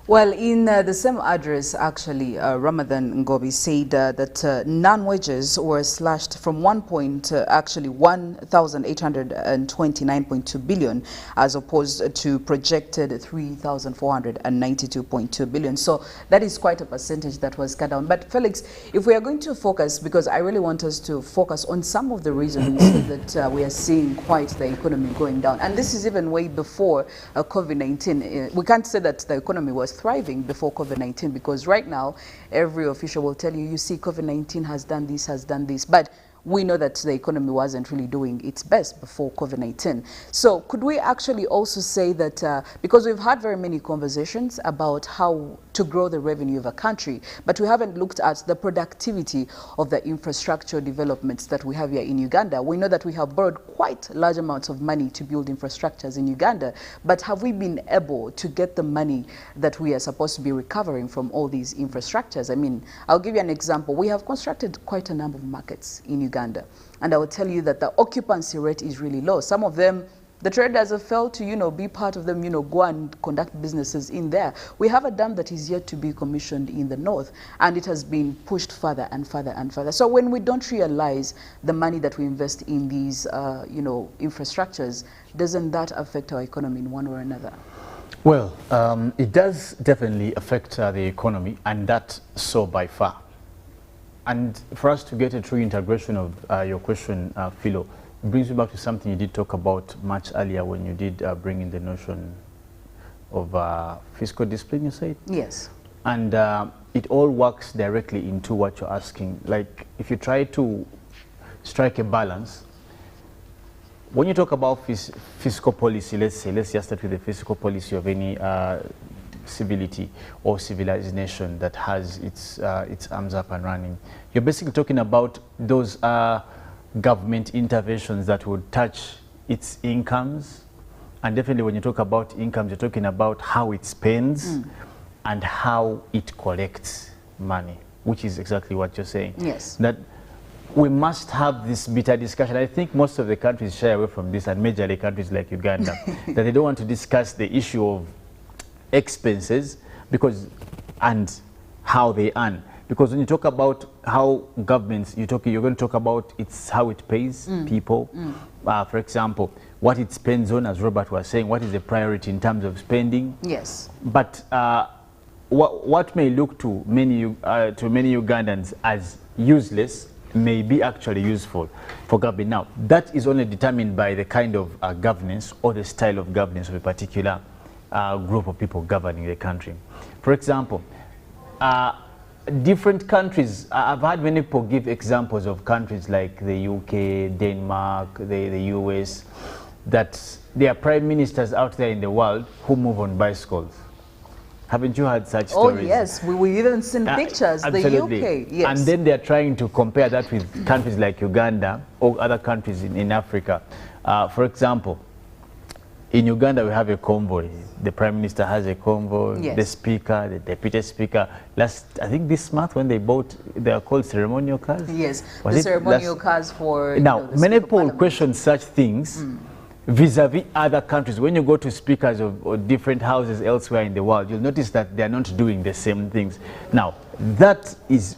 Well, in the same address, actually, Ramadan Ngobi said that non-wages were slashed from 1,829.2 billion as opposed to projected 3,492.2 billion. So that is quite a percentage that was cut down. But Felix, if we are going to focus, because I really want us to focus on some of the reasons that we are seeing quite the economy going down. And this is even way before COVID-19. We can't say that the economy was thriving before COVID-19, because right now every official will tell you, you see, COVID-19 has done this, But we know that the economy wasn't really doing its best before COVID-19. So could we actually also say that, because we've had very many conversations about how to grow the revenue of a country, but we haven't looked at the productivity of the infrastructure developments that we have here in Uganda. We know that we have borrowed quite large amounts of money to build infrastructures in Uganda, but have we been able to get the money that we are supposed to be recovering from all these infrastructures? I mean, I'll give you an example. We have constructed quite a number of markets in Uganda, and I will tell you that the occupancy rate is really low. Some of them, the traders have failed to, be part of them, go and conduct businesses in there. We have a dam that is yet to be commissioned in the north, and it has been pushed further and further and further. So when we don't realize the money that we invest in these, infrastructures, doesn't that affect our economy in one way or another? Well, it does definitely affect the economy, and that so by far. And for us to get a true integration of your question, Philo, brings me back to something you did talk about much earlier when you did bring in the notion of fiscal discipline, you said? Yes. And it all works directly into what you're asking. Like, if you try to strike a balance, when you talk about fiscal policy, let's just start with the fiscal policy of any civility or civilized nation that has its arms up and running. You're basically talking about those government interventions that would touch its incomes, and definitely when you talk about incomes, you're talking about how it spends and how it collects money, which is exactly what you're saying. Yes. That we must have this bitter discussion. I think most of the countries shy away from this, and majorly countries like Uganda, that they don't want to discuss the issue of expenses and how they earn. Because when you talk about how governments, you're going to talk about how it pays people. For example, what it spends on, as Robert was saying, what is the priority in terms of spending. Yes. But what may look to many Ugandans as useless may be actually useful for government. Now, that is only determined by the kind of governance or the style of governance of a particular group of people governing the country. For example, different countries, I've had many people give examples of countries like the UK, Denmark, the US, that there are prime ministers out there in the world who move on bicycles. Haven't you heard such stories? Oh yes, we even seen pictures, absolutely. The UK, yes. And then they're trying to compare that with countries like Uganda or other countries in Africa. For example, in Uganda, we have a convoy. The Prime Minister has a convoy, yes. The Speaker, the Deputy Speaker. I think this month when they are called ceremonial cars. Yes, the ceremonial cars for... Now, many people question such things vis-a-vis other countries. When you go to speakers of different houses elsewhere in the world, you'll notice that they're not doing the same things. Now, that is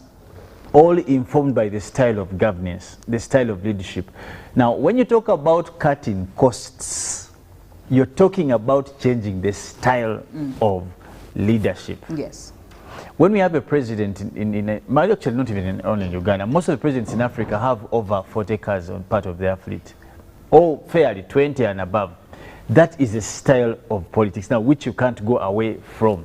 all informed by the style of governance, the style of leadership. Now, when you talk about cutting costs, you're talking about changing the style of leadership. Yes. When we have a president actually not even only in Uganda, most of the presidents in Africa have over 40 cars on part of their fleet, or fairly 20 and above. That is a style of politics now which you can't go away from.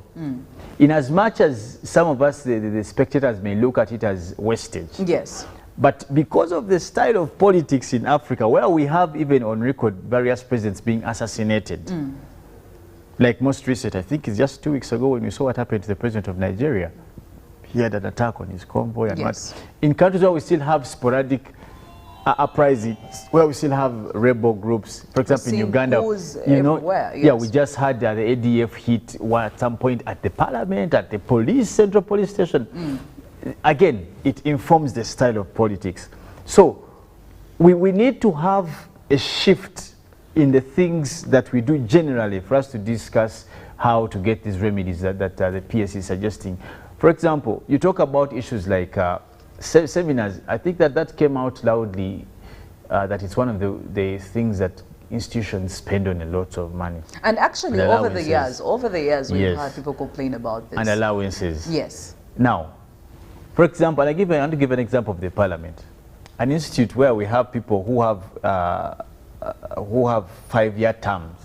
In as much as some of us, the spectators, may look at it as wastage. Yes. But because of the style of politics in Africa, where we have even on record various presidents being assassinated, like most recent, I think it's just 2 weeks ago when we saw what happened to the president of Nigeria. He had an attack on his convoy and yes. what. In countries where we still have sporadic uprisings, where we still have rebel groups, for example, in Uganda, yes. Yeah, we just had the ADF hit at some point at the parliament, at the central police station. Again, it informs the style of politics. So we need to have a shift in the things that we do generally for us to discuss how to get these remedies that the PS is suggesting. For example, you talk about issues like seminars. I think that came out loudly, that it's one of the things that institutions spend on a lot of money. And actually, over the years, we've had people complain about this. And allowances. Yes. Now, for example, I want to give an example of the parliament, an institute where we have people who have 5-year terms.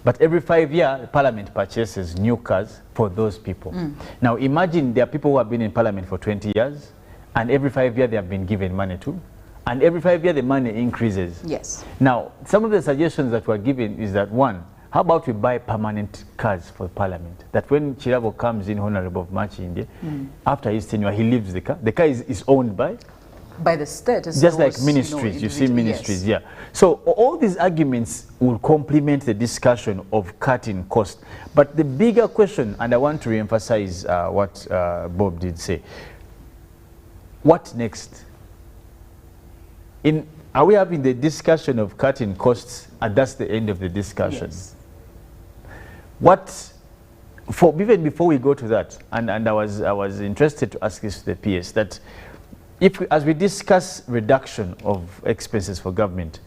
But every 5 years, the parliament purchases new cars for those people. Now, imagine there are people who have been in parliament for 20 years, and every 5 years they have been given money to. and every 5 years the money increases. Yes. Now, some of the suggestions that were given is that, one, how about we buy permanent cars for Parliament? That when Kirabo comes in, Honorable of March India, after his tenure, he leaves the car. The car is owned by the state. Just like ministries, you see ministries, yeah. So all these arguments will complement the discussion of cutting cost. But the bigger question, and I want to re-emphasize what Bob did say, what next? Are we having the discussion of cutting costs, and that's the end of the discussion? Yes. Even before we go to that, and I was interested to ask this to the PS, that as we discuss reduction of expenses for government,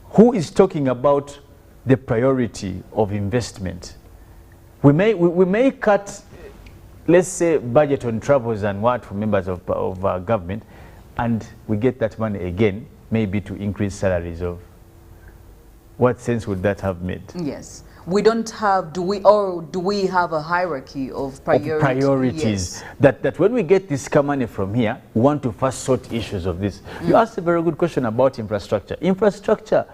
who is talking about the priority of investment? We may cut, let's say, budget on travels and what for members of government, and we get that money again, maybe to increase salaries of. What sense would that have made? Yes. We don't have, do we have a hierarchy of priorities? Yes. That when we get this money from here, we want to first sort issues of this. You asked a very good question about infrastructure. Infrastructure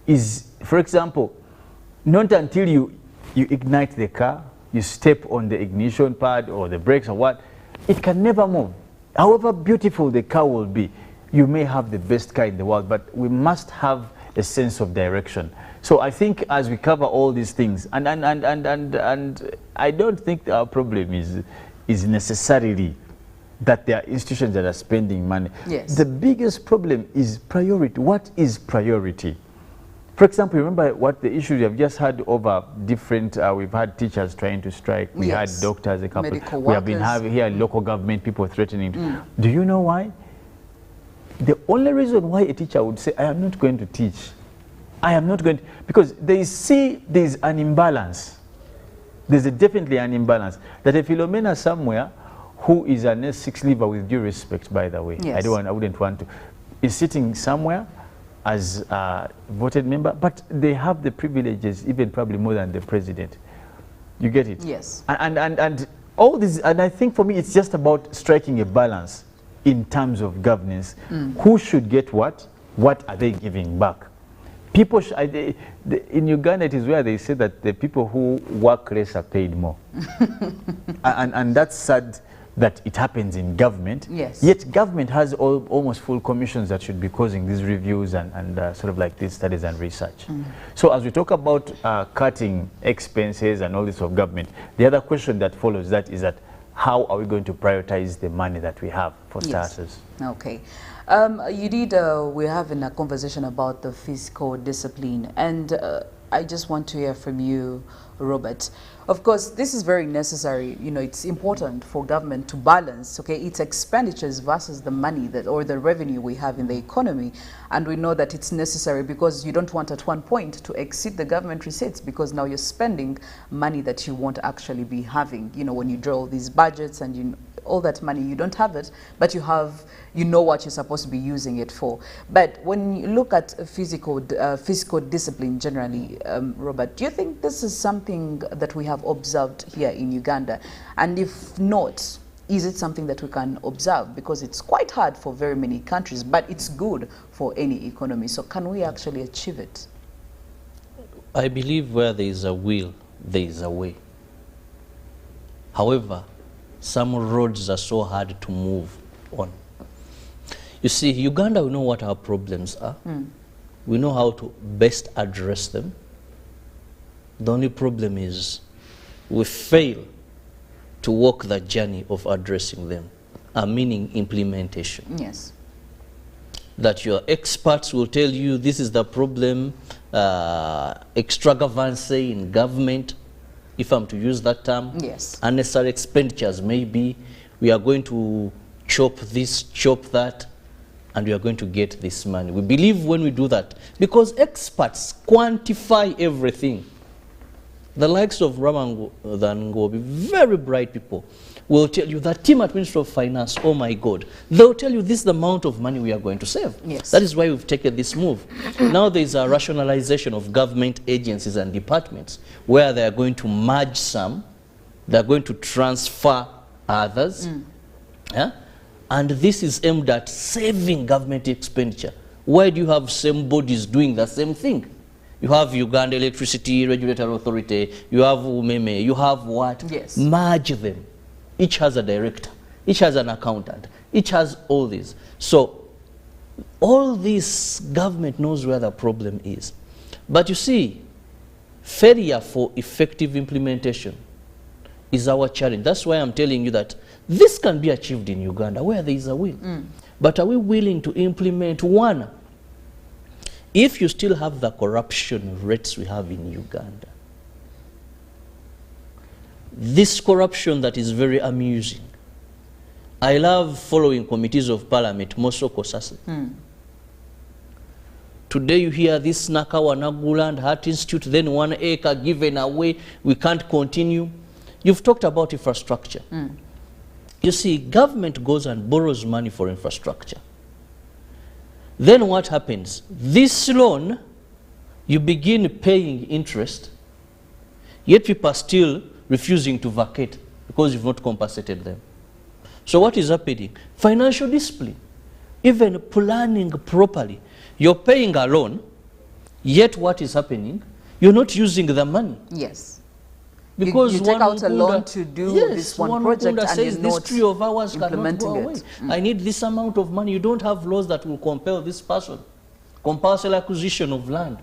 is, for example, not until you ignite the car, you step on the ignition pad or the brakes or what, it can never move. However beautiful the car will be, you may have the best car in the world, but we must have a sense of direction. So I think as we cover all these things, and I don't think our problem is necessarily that there are institutions that are spending money. Yes. The biggest problem is priority. What is priority? For example, remember what the issues we have just had over different, we've had teachers trying to strike, we had doctors, a couple, medical we have been having here local government people threatening. Do you know why? The only reason why a teacher would say, I am not going to teach, I am not going to, because they see there's an imbalance. There's definitely an imbalance. That a Philomena somewhere, who is an S6 leaver, with due respect, by the way, yes. I wouldn't want to, is sitting somewhere as a voted member, but they have the privileges, even probably more than the president. You get it? Yes. And all this, and I think for me, it's just about striking a balance in terms of governance. Who should get what? What are they giving back? People, in Uganda, it is where they say that the people who work less are paid more. and that's sad that it happens in government. Yes. Yet government has almost full commissions that should be causing these reviews and sort of like these studies and research. So as we talk about cutting expenses and all this of government, the other question that follows that is that how are we going to prioritize the money that we have for starters? Okay. We're having a conversation about the fiscal discipline, and I just want to hear from you, Robert. Of course, this is very necessary. You know, it's important for government to balance, okay, its expenditures versus the money or the revenue we have in the economy. And we know that it's necessary because you don't want at one point to exceed the government receipts, because now you're spending money that you won't actually be having. You know, when you draw these budgets and all that money, you don't have it, but you know what you're supposed to be using it for. But when you look at fiscal discipline generally, Robert, do you think this is something that we have observed here in Uganda? And if not, is it something that we can observe? Because it's quite hard for very many countries, but it's good for any economy. So can we actually achieve it? I believe where there is a will, there is a way. However, some roads are so hard to move on. You see, Uganda, we know what our problems are. We know how to best address them. The only problem is we fail to walk the journey of addressing them, meaning implementation. Yes. That your experts will tell you this is the problem, extravagance in government, if I'm to use that term. Yes. Unnecessary expenditures, maybe we are going to chop this, chop that, and we are going to get this money. We believe when we do that, because experts quantify everything. The likes of Ramango Ngobi, very bright people, will tell you that team at Ministry of Finance, oh my God, they'll tell you this is the amount of money we are going to save. Yes. That is why we've taken this move. Now there is a rationalization of government agencies and departments where they are going to merge some, they are going to transfer others, yeah? And this is aimed at saving government expenditure. Why do you have same bodies doing the same thing? You have Uganda Electricity Regulatory Authority, you have UMEME, you have what? Yes. Merge them. Each has a director, each has an accountant, each has all these. So all this government knows where the problem is. But you see, failure for effective implementation is our challenge. That's why I'm telling you that this can be achieved in Uganda where there is a will. But are we willing to implement one? If you still have the corruption rates we have in Uganda, this corruption that is very amusing. I love following committees of parliament, Mosoko Sase. Today you hear this Nakawa Naguland Heart Institute, then 1 acre given away, we can't continue. You've talked about infrastructure. You see, government goes and borrows money for infrastructure. Then what happens? This loan, you begin paying interest, yet people are still refusing to vacate because you've not compensated them. So what is happening? Financial discipline. Even planning properly. You're paying a loan, yet what is happening? You're not using the money. Yes. Because you take out a loan to do this one project and says you're this not 3 of ours cannot go away. it. I need this amount of money. You don't have laws that will compel this person. Compulsory acquisition of land.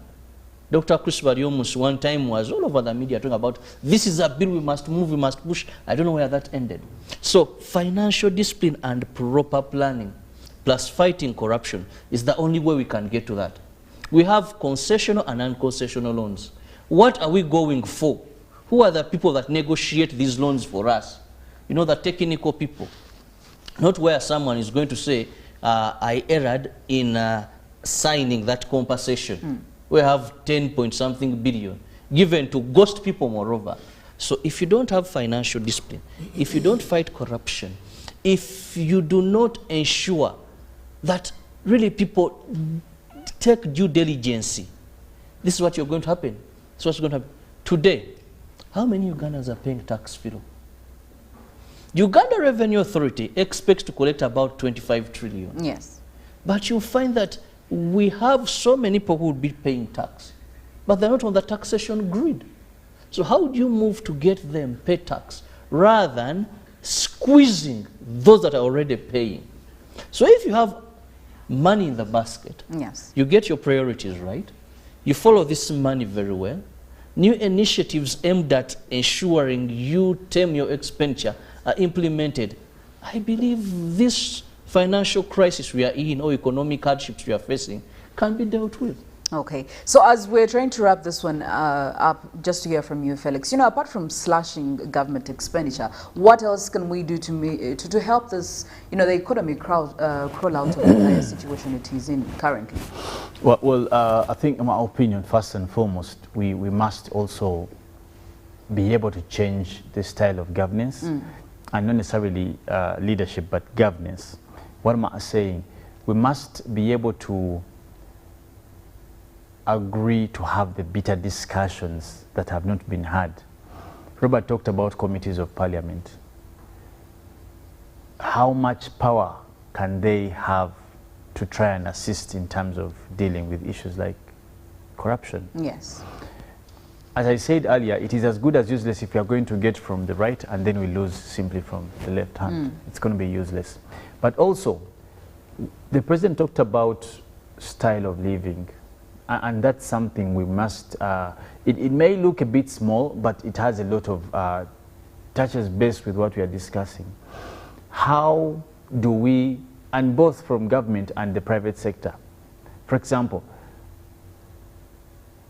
Dr. Chris Bariomus one time was all over the media talking about this is a bill we must move, we must push. I don't know where that ended. So financial discipline and proper planning plus fighting corruption is the only way we can get to that. We have concessional and non-concessional loans. What are we going for? Who are the people that negotiate these loans for us? You know, the technical people. Not where someone is going to say, I erred in signing that compensation. We have 10 point something billion given to ghost people moreover. So if you don't have financial discipline, if you don't fight corruption, if you do not ensure that really people take due diligence, this is what you're going to happen. This is what's going to happen. Today, how many Ugandans are paying tax, Philo? Uganda Revenue Authority expects to collect about 25 trillion. Yes. But you'll find that we have so many people who would be paying tax, but they're not on the taxation grid. So how do you move to get them pay tax rather than squeezing those that are already paying? So if you have money in the basket, yes, you get your priorities right, you follow this money very well, new initiatives aimed at ensuring you tame your expenditure are implemented, I believe this financial crisis we are in or economic hardships we are facing can be dealt with. Okay, so as we're trying to wrap this one up, just to hear from you, Felix, you know, apart from slashing government expenditure, what else can we do to help this, you know, the economy crawl out of the dire situation it is in currently? Well, I think, in my opinion, first and foremost, we must also be able to change the style of governance, and not necessarily leadership, but governance. What am I saying? We must be able to agree to have the bitter discussions that have not been had. Robert talked about committees of parliament. How much power can they have to try and assist in terms of dealing with issues like corruption? Yes. As I said earlier, it is as good as useless if we are going to get from the right and then we lose simply from the left hand. It's going to be useless. But also, the president talked about style of living. And that's something we must, it may look a bit small, but it has a lot of touches base with what we are discussing. How do we, and both from government and the private sector, for example,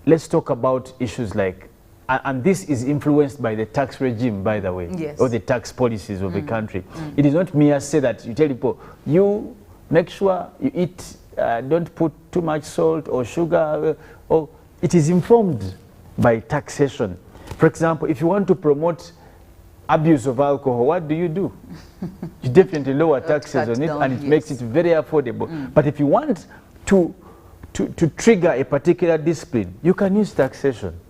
let's talk about issues like, and this is influenced by the tax regime, by the way, yes, or the tax policies of the country. It is not mere say that you tell people, you make sure you eat, don't put too much salt or sugar, or it is informed by taxation. For example, if you want to promote abuse of alcohol, what do? You definitely lower taxes on it, and it makes it very affordable. But if you want to trigger a particular discipline, you can use taxation.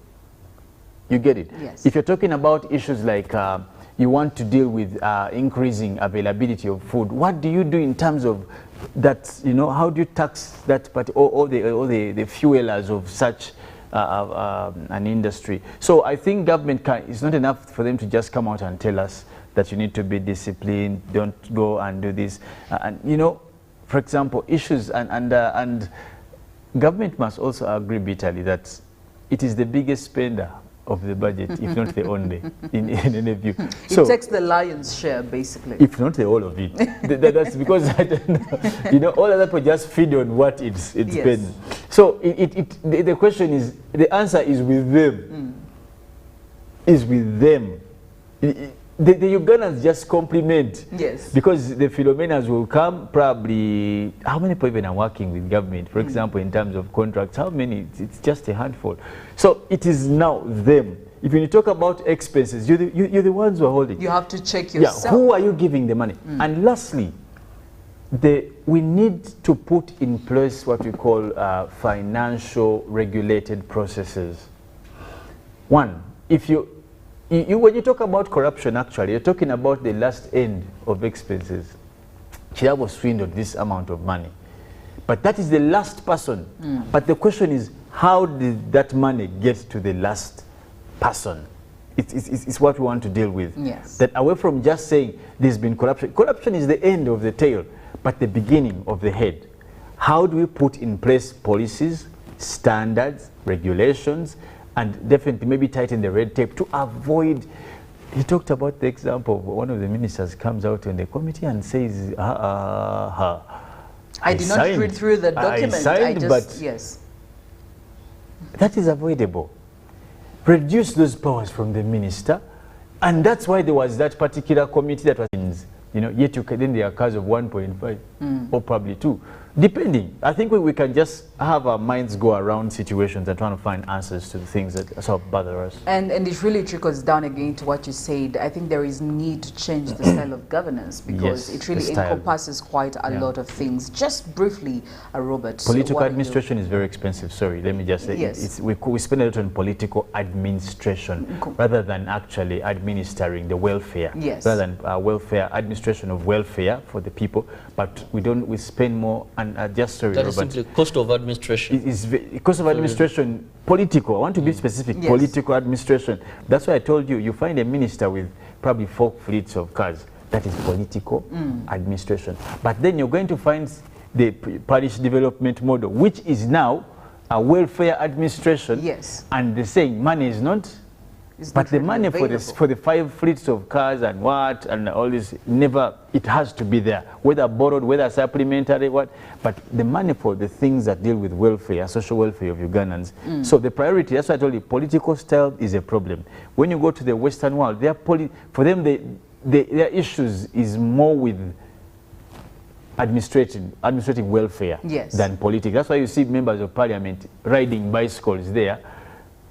You get it? Yes. If you're talking about issues like you want to deal with increasing availability of food. What do you do in terms of that, you know, how do you tax that part, all the fuelers of such an industry? So I think government it's not enough for them to just come out and tell us that you need to be disciplined, don't go and do this. And you know, for example, issues and government must also agree bitterly that it is the biggest spender of the budget, if not the only, in any view. So it takes the lion's share, basically. If not the whole of it. That's because, I don't know, you know, all of that will just feed on what it's spending. So the question is, the answer is with them. Is with them. The Ugandans just compliment. Yes. Because the Philomenas will come, probably, how many people even are working with government? For example, in terms of contracts, how many? It's just a handful. So it is now them. If you talk about expenses, you're the ones who are holding. You have to check yourself. Yeah, who are you giving the money? And lastly, we need to put in place what we call financial regulated processes. One, when you talk about corruption, actually, you're talking about the last end of expenses. Kirabo swindled this amount of money. But that is the last person. But the question is, how did that money get to the last person? It's what we want to deal with. Yes. That away from just saying there's been corruption. Corruption is the end of the tail, but the beginning of the head. How do we put in place policies, standards, regulations, and definitely maybe tighten the red tape to avoid. He talked about the example of one of the ministers comes out in the committee and says, I did not read through the document. But yes. That is avoidable. Reduce those powers from the minister, and that's why there was that particular committee that was, you know, yet then there are cars of 1.5 or probably 2. Depending. I think we can just have our minds go around situations and trying to find answers to the things that sort of bother us. And it really trickles down again to what you said. I think there is need to change the style of governance, because it really encompasses quite a lot of things. Just briefly, Robert. Political administration is very expensive. Sorry, let me just say. Yes. We spend a lot on political administration rather than actually administering the welfare. Yes. Rather than welfare, administration of welfare for the people. But we spend more on just sorry, that Robert. Is simply cost of administration. It is cost of administration, political. I want to be specific. Yes. Political administration. That's why I told you. You find a minister with probably 4 fleets of cars. That is political administration. But then you're going to find the parish development model, which is now a welfare administration. Yes. And they're saying money is not. But the money for the 5 fleets of cars and what and all this, it has to be there, whether borrowed, whether supplementary, what. But the money for the things that deal with welfare, social welfare of Ugandans. So the priority, that's why I told you, political style is a problem. When you go to the Western world, for them, their issues is more with administrative welfare than politics. That's why you see members of parliament riding bicycles there.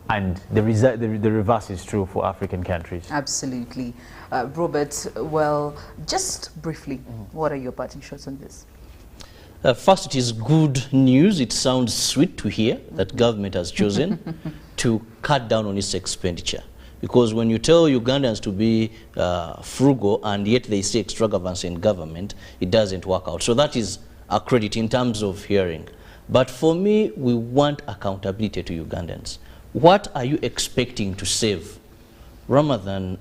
And the reverse is true for African countries. Absolutely. Robert, well, just briefly, what are your parting shots on this? First, it is good news. It sounds sweet to hear that government has chosen to cut down on its expenditure. Because when you tell Ugandans to be frugal and yet they see extravagance in government, it doesn't work out. So that is a credit in terms of hearing. But for me, we want accountability to Ugandans. What are you expecting to save? Rather than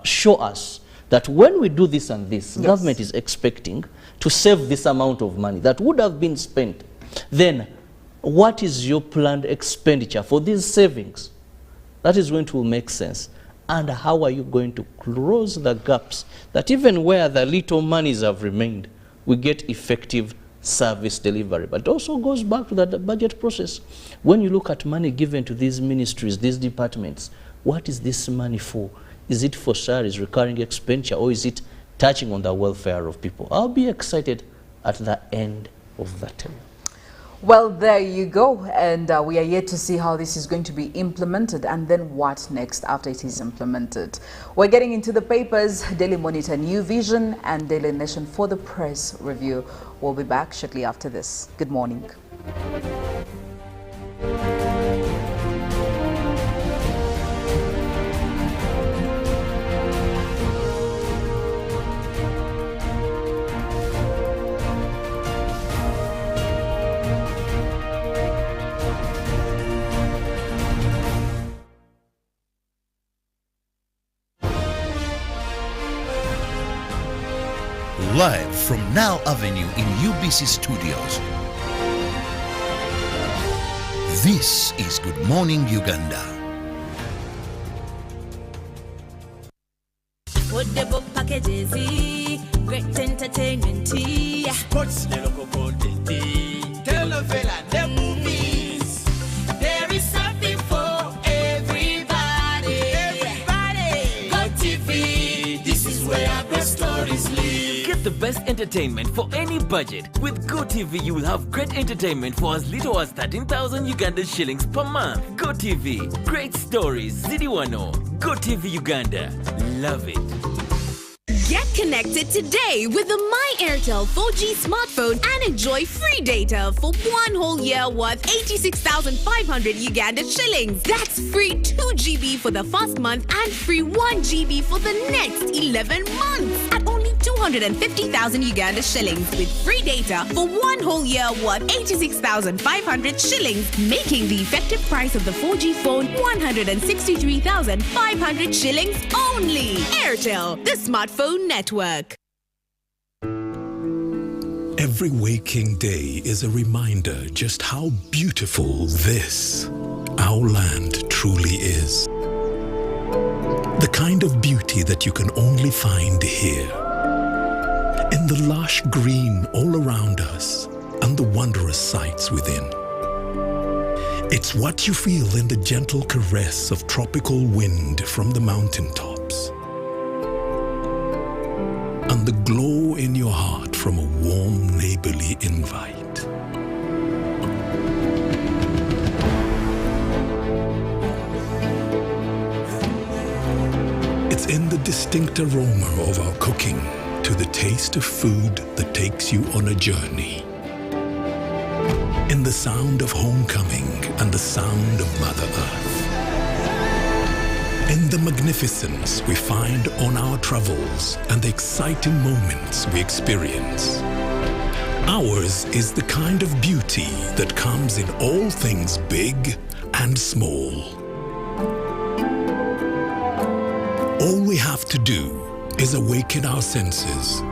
show us that when we do this and this, government is expecting to save this amount of money that would have been spent. Then what is your planned expenditure for these savings? That is when it will make sense. And how are you going to close the gaps that even where the little monies have remained, we get effective service delivery? But it also goes back to the budget process. When you look at money given to these ministries, these departments, what is this money for? Is it for salaries, recurring expenditure, or is it touching on the welfare of people? I'll be excited at the end of that term. Well, there you go. And we are yet to see how this is going to be implemented, and then what next after it is implemented. We're getting into the papers, Daily Monitor, New Vision, and Daily Nation for the press review. We'll be back shortly after this. Good morning. Live from Now Avenue in UBC Studios. This is Good Morning Uganda. What the book packages, great entertainment, sports, local content, telenovela, the movies. There is something for everybody. Everybody, Go TV, this is where our best stories live. Get the best entertainment for any budget. With GoTV, you will have great entertainment for as little as 13,000 Uganda shillings per month. GoTV, great stories, Zidiwano. GoTV Uganda, love it. Get connected today with the My Airtel 4G smartphone and enjoy free data for 1 whole year worth 86,500 Uganda shillings. That's free 2 GB for the first month and free 1 GB for the next 11 months at only 250,000 Uganda shillings with free data for 1 whole year worth 86,500 shillings, making the effective price of the 4G phone 163,500 shillings only. Airtel, the smartphone network. Every waking day is a reminder just how beautiful this, our land, truly is. The kind of beauty that you can only find here. In the lush green all around us and the wondrous sights within. It's what you feel in the gentle caress of tropical wind from the mountaintops. And the glow in your heart from a warm neighborly invite. It's in the distinct aroma of our cooking to the taste of food that takes you on a journey. In the sound of homecoming and the sound of Mother Earth. In the magnificence we find on our travels and the exciting moments we experience. Ours is the kind of beauty that comes in all things big and small. All we have to do is awaken our senses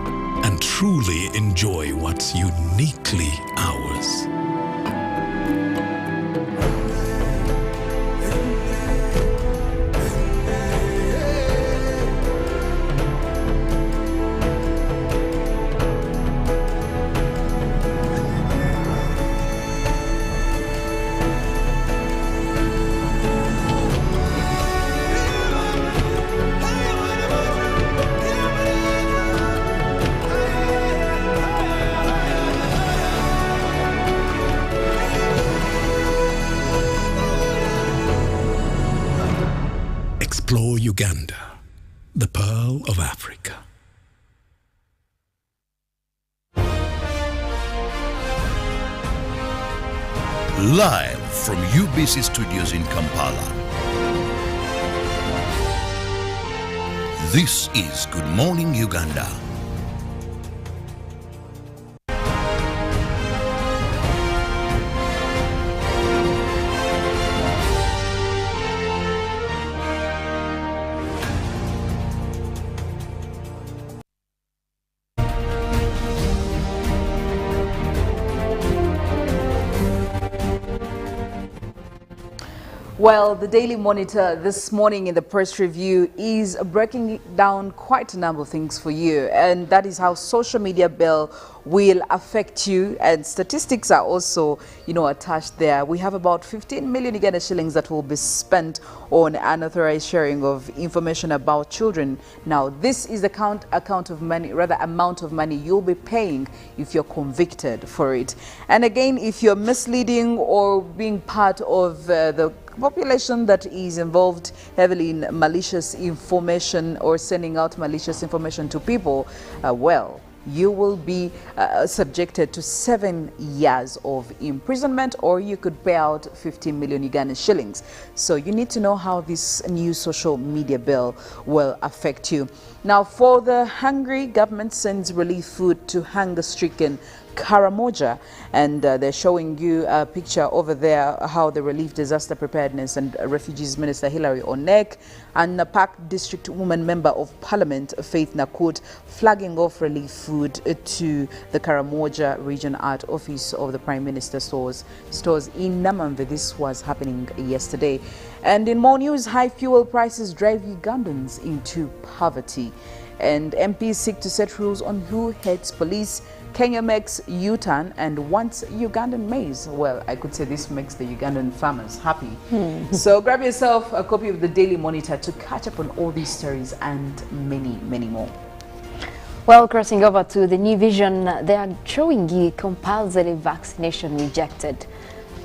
and truly enjoy what's uniquely ours. Explore Uganda, the pearl of Africa. Live from UBC Studios in Kampala. This is Good Morning Uganda. Well, the Daily Monitor this morning in the press review is breaking down quite a number of things for you, and that is how social media bill will affect you, and statistics are also, attached there. We have about 15 million Uganda shillings that will be spent on unauthorized sharing of information about children. Now, this is the amount of money you'll be paying if you're convicted for it. And again, if you're misleading or being part of the population that is involved heavily in malicious information or sending out malicious information to people, well, you will be subjected to 7 years of imprisonment, or you could pay out 15 million Ugandan shillings. So you need to know how this new social media bill will affect you. Now, for the hungry, government sends relief food to hunger-stricken Karamoja, and they're showing you a picture over there how the Relief Disaster Preparedness and Refugees Minister Hilary Onek and the Park District Woman Member of Parliament Faith Nakut flagging off relief food to the Karamoja Region Art Office of the Prime Minister stores in Namamve. This was happening yesterday. And in more news, high fuel prices drive Ugandans into poverty. And MPs seek to set rules on who heads police. Kenya makes U-turn and wants Ugandan maize. Well, I could say this makes the Ugandan farmers happy. So grab yourself a copy of the Daily Monitor to catch up on all these stories and many, many more. Well, crossing over to the New Vision, they are showing you compulsory vaccination rejected.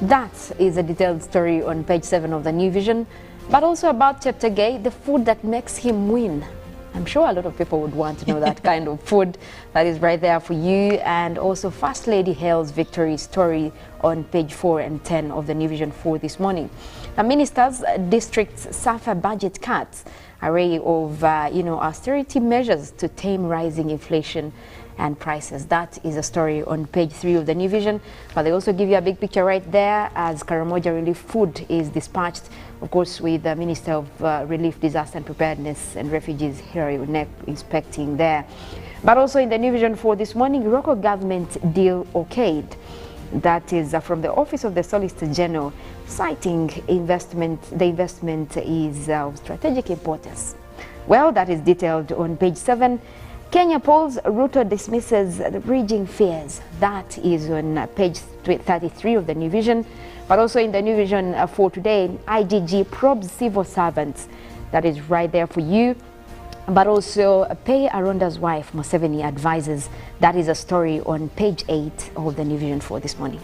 That is a detailed story on page 7 of the New Vision, but also about Cheptegei, the food that makes him win. I'm sure a lot of people would want to know that kind of food. That is right there for you. And also First Lady hails victory story on page 4 and 10 of the New Vision for this morning. The ministers, districts suffer budget cuts, array of austerity measures to tame rising inflation and prices. That is a story on page 3 of the New Vision. But they also give you a big picture right there as Karamoja relief food is dispatched, of course, with the Minister of Relief, Disaster and Preparedness and Refugees, Hilary Onek, inspecting there. But also in the New Vision for this morning, local government deal okayed. That is from the Office of the Solicitor General, citing the investment is of strategic importance. Well, that is detailed on page 7. Kenya polls, Ruto dismisses the bridging fears. That is on page 33 of the New Vision. But also in the New Vision for today, IGG probes civil servants. That is right there for you. But also Pay Aronda's wife, Museveni, advises. That is a story on page 8 of the New Vision for this morning.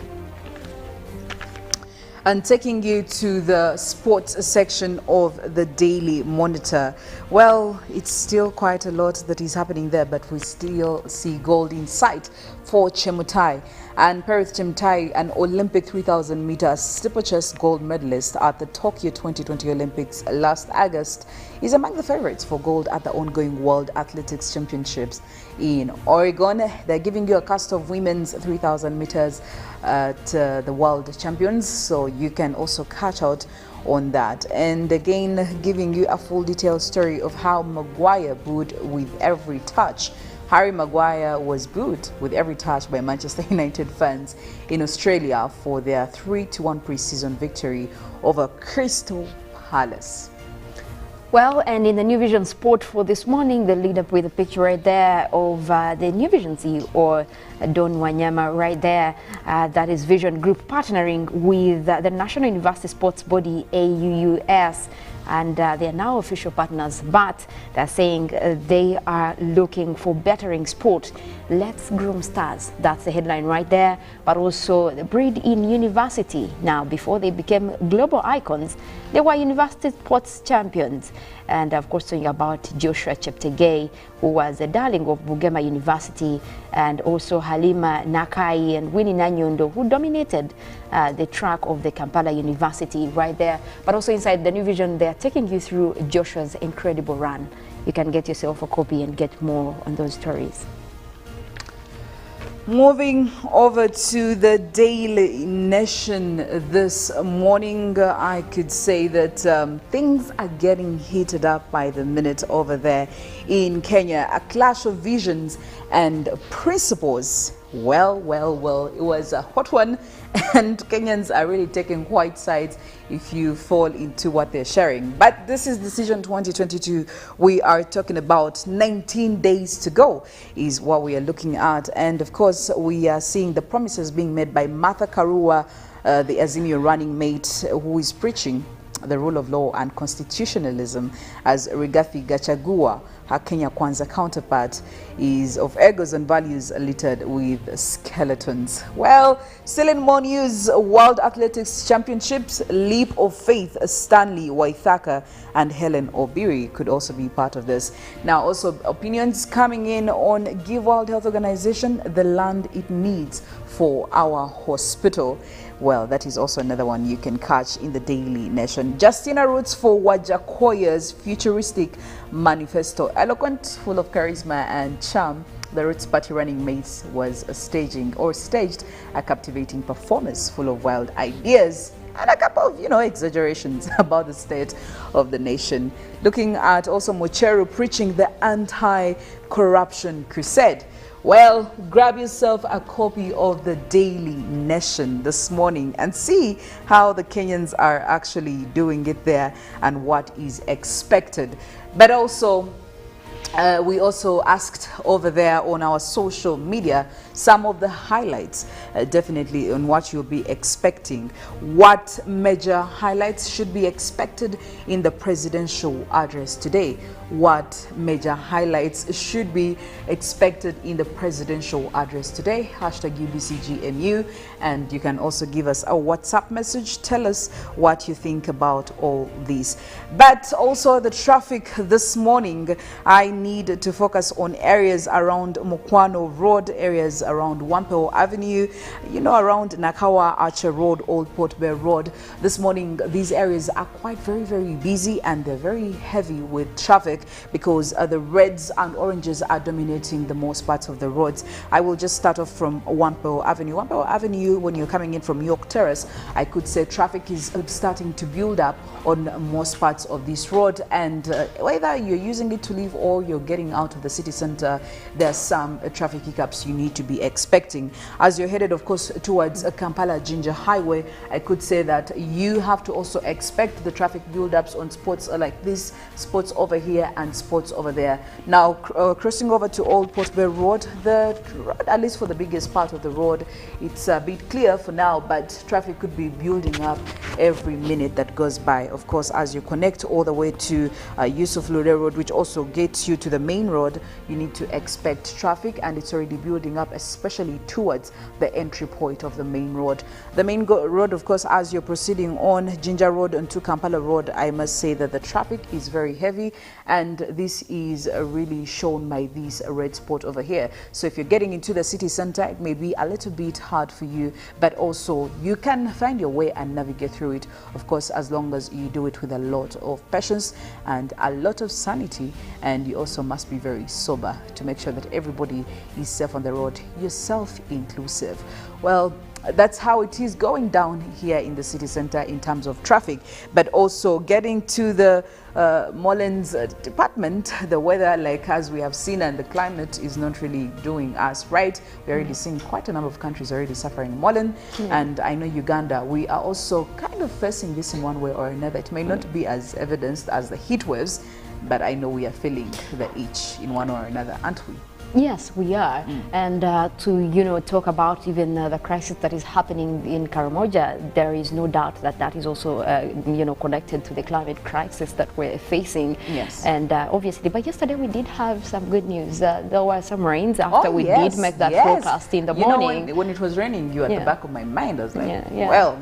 And taking you to the sports section of the Daily Monitor. Well, it's still quite a lot that is happening there, but we still see gold in sight for Chemutai. And Perith Chemutai, an Olympic 3,000 meter steeplechase gold medalist at the Tokyo 2020 Olympics last August, is among the favorites for gold at the ongoing World Athletics Championships in Oregon. They're giving you a cast of women's 3,000 meters at the World Champions, so you can also catch out on that. And again, giving you a full detailed story of how Maguire booed with every touch. Harry Maguire was booed with every touch by Manchester United fans in Australia for their 3-1 pre-season victory over Crystal Palace. Well, and in the New Vision Sport for this morning, they lead up with a picture right there of the New Vision CEO, Don Wanyama, right there. That is Vision Group partnering with the National University Sports Body, AUUS. And they are now official partners, but they're saying they are looking for bettering sport. Let's groom stars. That's the headline right there. But also the breed in university. Now, before they became global icons, they were university sports champions. And of course, talking about Joshua Cheptegei, who was a darling of Bugema University, and also Halima Nakai and Winnie Nanyondo, who dominated the track of the Kampala University right there. But also inside the New Vision, they are taking you through Joshua's incredible run. You can get yourself a copy and get more on those stories. Moving over to the Daily Nation this morning, I could say that things are getting heated up by the minute over there in Kenya. A clash of visions and principles. Well, it was a hot one, and Kenyans are really taking white sides if you fall into what they're sharing. But this is Decision 2022. We are talking about 19 days to go is what we are looking at. And of course, we are seeing the promises being made by Martha Karua, the Azimio running mate, who is preaching the rule of law and constitutionalism, as Rigathi Gachagua, her Kenya Kwanza counterpart, is of egos and values littered with skeletons. Well, still in more news, World Athletics Championships, leap of faith, Stanley Waithaka and Helen Obiri could also be part of this. Now, also opinions coming in on Give World Health Organization the land it needs for our hospital. Well, that is also another one you can catch in the Daily Nation. Justina roots for Wajakoya's futuristic manifesto, eloquent, full of charisma and charm. the Roots Party running mate was staged a captivating performance full of wild ideas and a couple of, exaggerations about the state of the nation. Looking at also Mucheru preaching the anti-corruption crusade. Well, grab yourself a copy of the Daily Nation this morning and see how the Kenyans are actually doing it there and what is expected. But also, we also asked over there on our social media some of the highlights, definitely on what you'll be expecting. What major highlights should be expected in the presidential address today? What major highlights should be expected in the presidential address today? Hashtag UBCGMU, and you can also give us a WhatsApp message. Tell us what you think about all these. But also the traffic this morning, I need to focus on areas around Mukwano Road, areas around Wampeo Avenue, around Nakawa Archer Road, Old Port Bear Road. This morning, these areas are quite very busy and they're very heavy with traffic because the reds and oranges are dominating the most parts of the roads. I will just start off from Wampeo Avenue. Wampeo Avenue, when you're coming in from York Terrace, I could say traffic is starting to build up on most parts of this road, and whether you're using it to leave or you're getting out of the city center, there's some traffic hiccups you need to be expecting. As you're headed, of course, towards Kampala Jinja Highway, I could say that you have to also expect the traffic buildups on spots like this, spots over here and spots over there. Now, crossing over to Old Port Bear Road, the road, at least for the biggest part of the road, it's a bit clear for now, but traffic could be building up every minute that goes by. Of course, as you connect all the way to Yusuf Lure Road, which also gets you to the main road, you need to expect traffic, and it's already building up, especially towards the entry point of the main road. The main road, of course, as you're proceeding on Jinja Road onto Kampala Road, I must say that the traffic is very heavy, and this is really shown by this red spot over here. So if you're getting into the city center, it may be a little bit hard for you, but also you can find your way and navigate through it, of course, as long as you do it with a lot of patience and a lot of sanity, and you also must be very sober to make sure that everybody is safe on the road, yourself inclusive. Well, that's how it is going down here in the city center in terms of traffic. But also getting to the Mollen's department, the weather, like as we have seen, and the climate is not really doing us right. We're already seeing quite a number of countries already suffering Mollen, and I know Uganda, we are also kind of facing this in one way or another. It may not be as evidenced as the heat waves, but I know we are feeling the itch in one or another, aren't we? Yes, we are. And to talk about even the crisis that is happening in Karamoja, there is no doubt that that is also connected to the climate crisis that we're facing. Yes. And obviously, but yesterday we did have some good news. There were some rains after we did make that forecast in the morning. When it was raining, you at the back of my mind, I was like, well,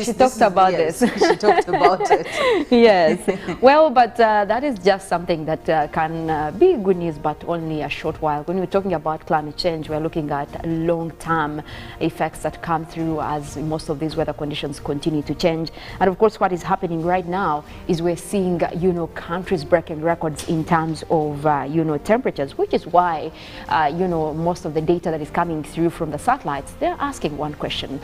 she talked about this. She talked about it. Yes. Well, but that is just something that can be good news, but only a short while. When we're talking about climate change, we're looking at long-term effects that come through as most of these weather conditions continue to change. And of course, what is happening right now is we're seeing, countries breaking records in terms of, temperatures, which is why, most of the data that is coming through from the satellites, they're asking one question: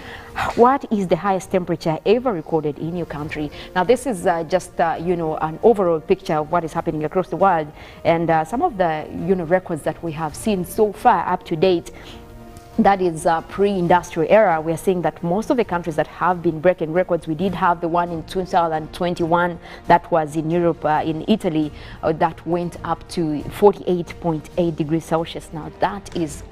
what is the highest temperature ever recorded in your country? Now, this is just, an overall picture of what is happening across the world, and some of the, records that we have seen so far up to date, that is pre-industrial era. We are seeing that most of the countries that have been breaking records, we did have the one in 2021 that was in Europe, in Italy, that went up to 48.8 degrees Celsius. Now that is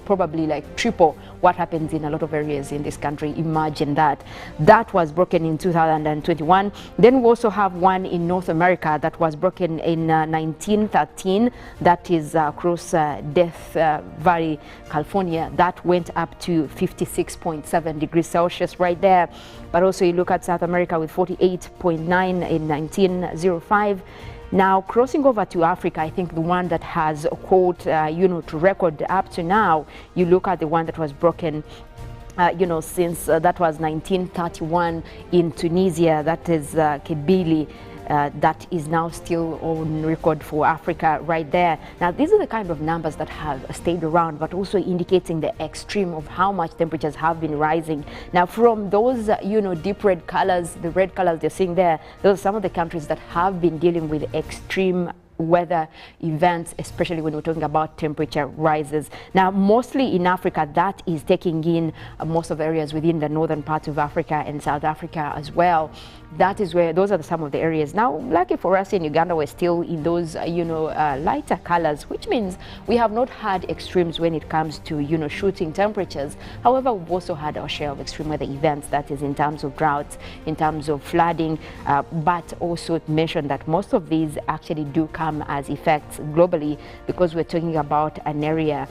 probably like triple what happens in a lot of areas in this country. Imagine that. That was broken in 2021. Then we also have one in North America that was broken in 1913. That is across Death Valley, California. That went up to 56.7 degrees Celsius right there. But also you look at South America with 48.9 in 1905. Now, crossing over to Africa, I think the one that has caught, to record up to now, you look at the one that was broken, since that was 1931 in Tunisia, that is Kibili. that is now still on record for Africa right there. Now, these are the kind of numbers that have stayed around, but also indicating the extreme of how much temperatures have been rising. Now, from those, deep red colors, the red colors you're seeing there, those are some of the countries that have been dealing with extreme weather events, especially when we're talking about temperature rises. Now, mostly in Africa, that is taking in most of the areas within the northern parts of Africa and South Africa as well. That is where, those are some of the areas. Now, lucky for us in Uganda, we're still in those, lighter colors, which means we have not had extremes when it comes to, shooting temperatures. However, we've also had our share of extreme weather events, that is in terms of droughts, in terms of flooding, but also mention that most of these actually do come as effects globally, because we're talking about an area,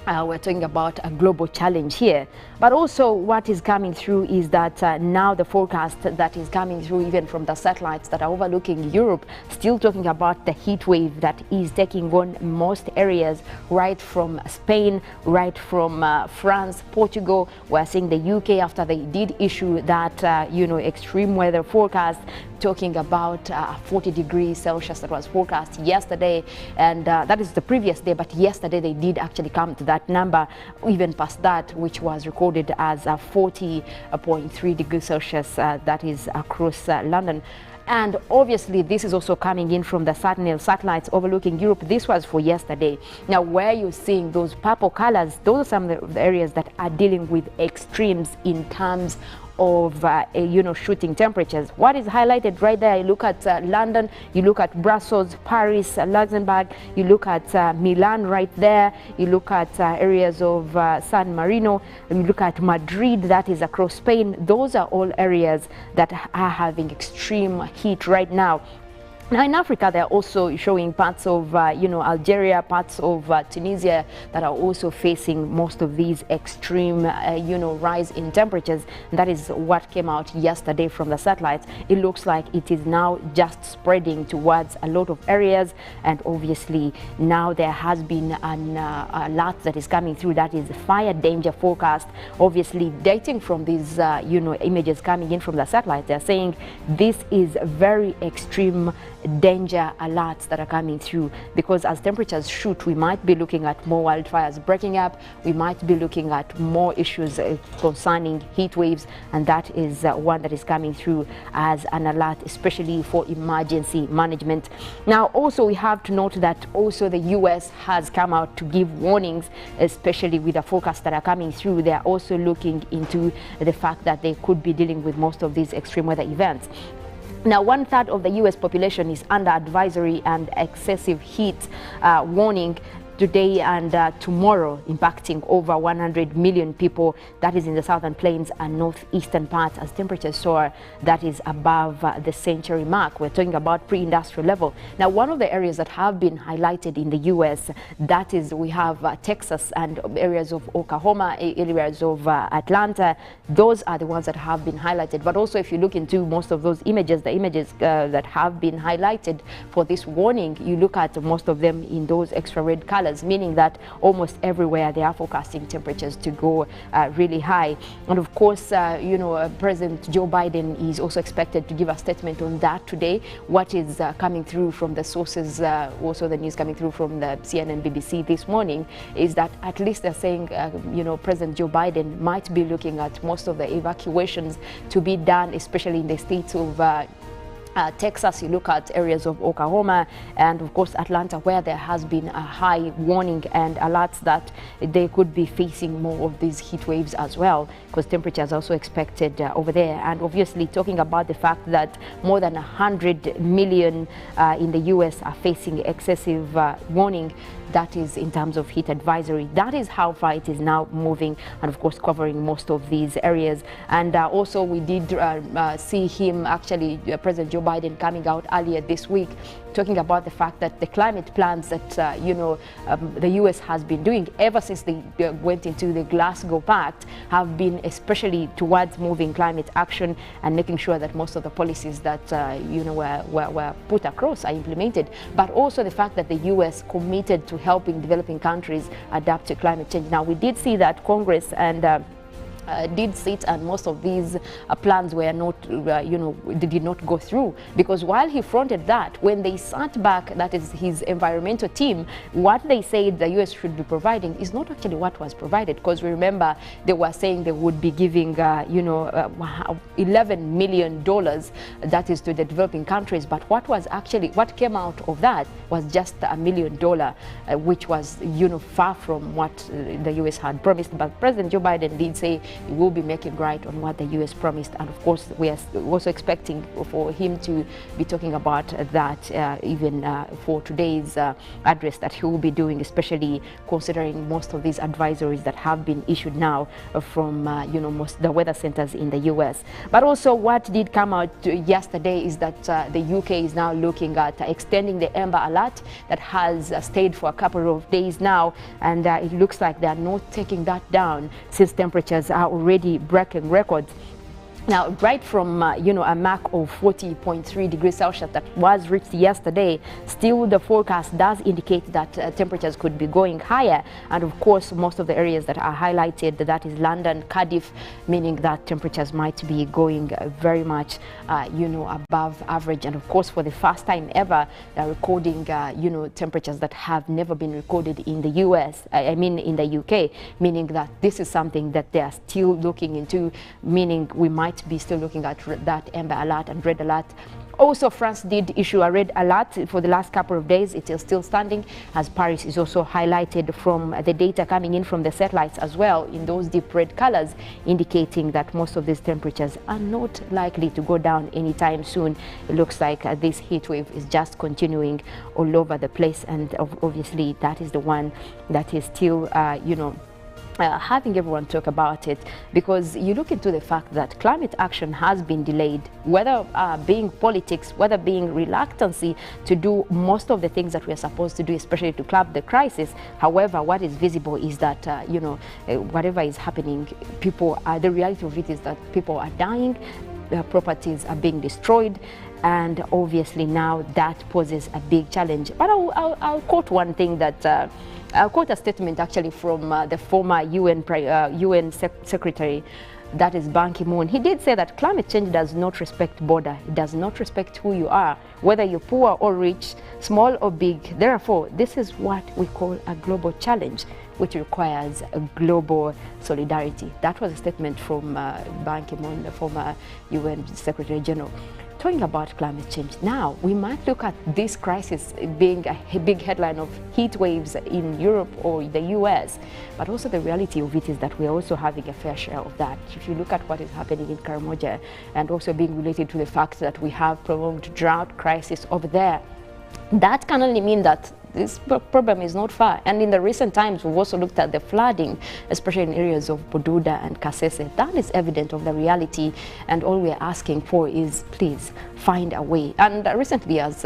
we're talking about a global challenge here. But also what is coming through is that now the forecast that is coming through even from the satellites that are overlooking Europe, still talking about the heat wave that is taking on most areas, right from Spain, right from France, Portugal. We're seeing the UK after they did issue that, extreme weather forecast, talking about 40 degrees Celsius that was forecast yesterday, and that is the previous day, but yesterday they did actually come to that number, even past that, which was recorded as 40.3 degrees Celsius, that is across London. And obviously this is also coming in from the Sentinel satellites overlooking Europe. This was for yesterday. Now, where you're seeing those purple colors, those are some of the areas that are dealing with extremes in terms of shooting temperatures. What is highlighted right there, you look at London, you look at Brussels, Paris, Luxembourg, you look at Milan right there, you look at areas of San Marino, you look at Madrid, that is across Spain. Those are all areas that are having extreme heat right now. Now, in Africa, they're also showing parts of, Algeria, parts of Tunisia that are also facing most of these extreme, rise in temperatures. And that is what came out yesterday from the satellites. It looks like it is now just spreading towards a lot of areas. And obviously, now there has been an alert that is coming through. That is fire danger forecast. Obviously, dating from these, images coming in from the satellites, they're saying this is very extreme danger alerts that are coming through, because as temperatures shoot, we might be looking at more wildfires breaking up, we might be looking at more issues concerning heat waves, and that is one that is coming through as an alert, especially for emergency management. Now, also we have to note that also the US has come out to give warnings, especially with the forecasts that are coming through. They are also looking into the fact that they could be dealing with most of these extreme weather events. Now, 1/3 of the US population is under advisory and excessive heat warning today and tomorrow, impacting over 100 million people. That is in the southern plains and northeastern parts, as temperatures soar that is above the century mark. We're talking about pre-industrial level. Now, one of the areas that have been highlighted in the US, that is, we have Texas and areas of Oklahoma, areas of Atlanta. Those are the ones that have been highlighted. But also, if you look into most of those images, the images that have been highlighted for this warning, you look at most of them in those extra red colors, meaning that almost everywhere they are forecasting temperatures to go really high. And of course, President Joe Biden is also expected to give a statement on that today. What is coming through from the sources, also the news coming through from the CNN, BBC this morning, is that at least they're saying, President Joe Biden might be looking at most of the evacuations to be done, especially in the states of Texas. You look at areas of Oklahoma and of course Atlanta, where there has been a high warning and alerts that they could be facing more of these heat waves as well, because temperatures are also expected over there. And obviously talking about the fact that more than 100 million in the US are facing excessive warning, that is in terms of heat advisory. That is how far it is now moving, and of course covering most of these areas. And also we did see him, actually President Joe Biden, coming out earlier this week talking about the fact that the climate plans that the US has been doing ever since they went into the Glasgow Pact have been especially towards moving climate action and making sure that most of the policies that were put across are implemented, but also the fact that the US committed to helping developing countries adapt to climate change. Now, we did see that Congress and did sit, and most of these plans were not, they did not go through, because while he fronted that, when they sat back, that is his environmental team, what they said the US should be providing is not actually what was provided, because we remember they were saying they would be giving, $11 million, that is to the developing countries, but what came out of that was just $1 million, which was, far from what the US had promised. But President Joe Biden did say he will be making right on what the US promised, and of course we are also expecting for him to be talking about that even for today's address that he will be doing, especially considering most of these advisories that have been issued now from most the weather centers in the US. But also what did come out yesterday is that the UK is now looking at extending the amber alert that has stayed for a couple of days now, and it looks like they are not taking that down since temperatures are already breaking records. Now, right from, a mark of 40.3 degrees Celsius that was reached yesterday, still the forecast does indicate that temperatures could be going higher. And of course, most of the areas that are highlighted, that is London, Cardiff, meaning that temperatures might be going very much, above average. And of course, for the first time ever, they're recording, temperatures that have never been recorded in the US, in the UK, meaning that this is something that they are still looking into, meaning we might be still looking at that amber alert and red alert. Also, France did issue a red alert for the last couple of days. It is still standing, as Paris is also highlighted from the data coming in from the satellites as well in those deep red colors, indicating that most of these temperatures are not likely to go down anytime soon. It looks like this heat wave is just continuing all over the place, and obviously that is the one that is still, having everyone talk about it, because you look into the fact that climate action has been delayed, whether being politics, whether being reluctancy to do most of the things that we are supposed to do, especially to curb the crisis. However, what is visible is that, whatever is happening, the reality of it is that people are dying, properties are being destroyed, and obviously now that poses a big challenge. But I'll quote one thing that I'll quote a statement actually from the former UN Secretary, that is Ban Ki-moon. He did say that climate change does not respect border. It does not respect who you are, whether you're poor or rich, small or big. Therefore, this is what we call a global challenge, which requires a global solidarity. That was a statement from Ban Ki-moon, the former UN Secretary General. Talking about climate change, now we might look at this crisis being a big headline of heat waves in Europe or the US, but also the reality of it is that we are also having a fair share of that. If you look at what is happening in Karamoja, and also being related to the fact that we have prolonged drought crisis over there, that can only mean that this problem is not far. And in the recent times, we've also looked at the flooding, especially in areas of Bududa and Kasese. That is evident of the reality, and all we're asking for is please find a way. And recently, as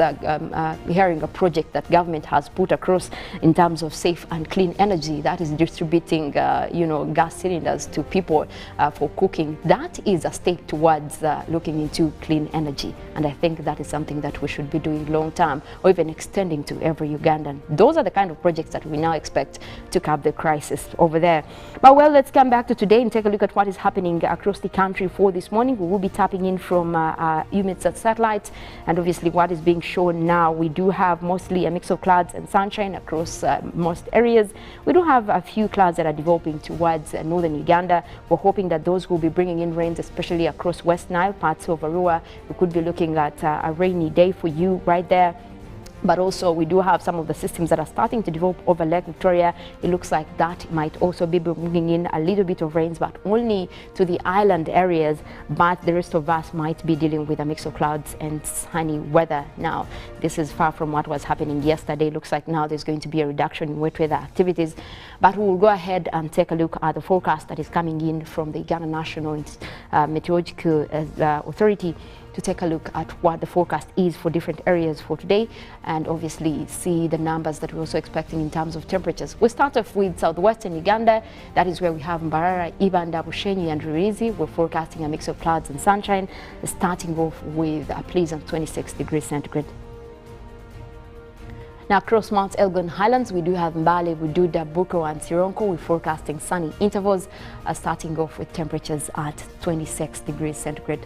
hearing a project that government has put across in terms of safe and clean energy, that is distributing, gas cylinders to people for cooking. That is a step towards looking into clean energy. And I think that is something that we should be doing long term, or even extending to every Ugandan. Those are the kind of projects that we now expect to curb the crisis over there. But well, let's come back to today and take a look at what is happening across the country for this morning. We will be tapping in from UMITSAT satellite, and obviously what is being shown now, we do have mostly a mix of clouds and sunshine across most areas. We do have a few clouds that are developing towards northern Uganda. We're hoping that those will be bringing in rains, especially across West Nile, parts of Arua. We could be looking at a rainy day for you right there. But also we do have some of the systems that are starting to develop over Lake Victoria. It looks like that might also be bringing in a little bit of rains, but only to the island areas. But the rest of us might be dealing with a mix of clouds and sunny weather. Now, this is far from what was happening yesterday. It looks like now there's going to be a reduction in wet weather activities. But we will go ahead and take a look at the forecast that is coming in from the Uganda National Meteorological Authority, to take a look at what the forecast is for different areas for today, and obviously see the numbers that we're also expecting in terms of temperatures. We'll start off with southwestern Uganda. That is where we have Mbarara, Ibanda, Bushenyi and Ruizi. We're forecasting a mix of clouds and sunshine, starting off with a pleasant 26 degrees centigrade. Now across Mount Elgon Highlands, we do have Mbale, Bududa, Buko and Sironko. We're forecasting sunny intervals, starting off with temperatures at 26 degrees centigrade.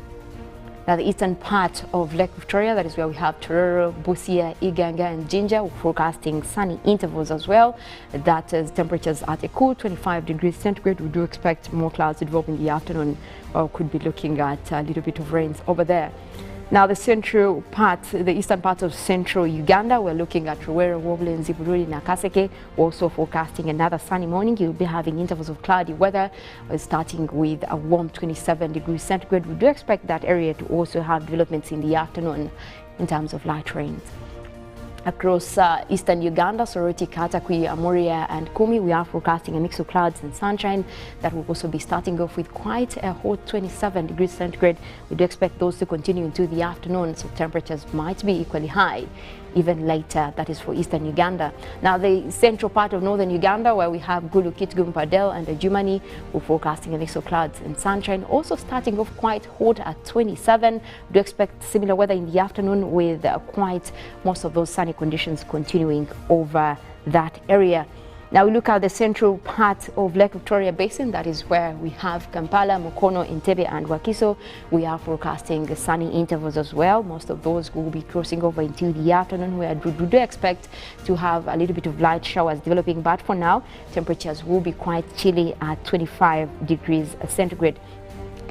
Now the eastern part of Lake Victoria, that is where we have Tororo, Busia, Iganga and Jinja, we're forecasting sunny intervals as well. That is temperatures at a cool 25 degrees centigrade. We do expect more clouds to develop in the afternoon, or could be looking at a little bit of rains over there. Now the central part, the eastern part of central Uganda, we're looking at Ruwero, Wobbly, Zibururi, Nakaseke. We're also forecasting another sunny morning. You'll be having intervals of cloudy weather, starting with a warm 27 degrees centigrade. We do expect that area to also have developments in the afternoon in terms of light rains. Across eastern Uganda, Soroti, Katakwi, Amuria and Kumi, we are forecasting a mix of clouds and sunshine that will also be starting off with quite a hot 27 degrees centigrade. We do expect those to continue into the afternoon, so temperatures might be equally high even later. That is for eastern Uganda. Now the central part of northern Uganda, where we have Gulu, Kitgum, Padel and Adjumani, we're forecasting a mix of clouds and sunshine, also starting off quite hot at 27. We do expect similar weather in the afternoon, with quite most of those sunny conditions continuing over that area. Now we look at the central part of Lake Victoria Basin, that is where we have Kampala, Mukono, Entebbe and Wakiso. We are forecasting sunny intervals as well. Most of those will be crossing over into the afternoon, where we do expect to have a little bit of light showers developing, but for now temperatures will be quite chilly at 25 degrees centigrade.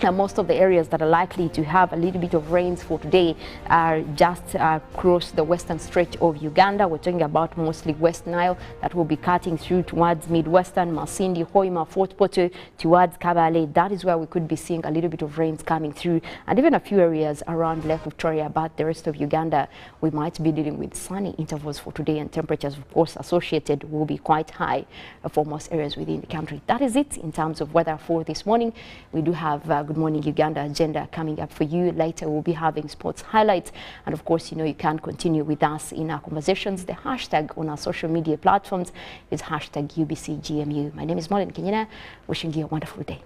Now, most of the areas that are likely to have a little bit of rains for today are just across the western stretch of Uganda. We're talking about mostly West Nile, that will be cutting through towards Midwestern, Masindi, Hoima, Fort Portal, towards Kabale. That is where we could be seeing a little bit of rains coming through, and even a few areas around Lake Victoria. But the rest of Uganda, we might be dealing with sunny intervals for today, and temperatures, of course, associated will be quite high for most areas within the country. That is it in terms of weather for this morning. We do have Good Morning Uganda agenda coming up for you. Later we'll be having sports highlights, and of course, you can continue with us in our conversations. The hashtag on our social media platforms is hashtag UBCGMU. My name is Mollen, Kenyena, wishing you a wonderful day.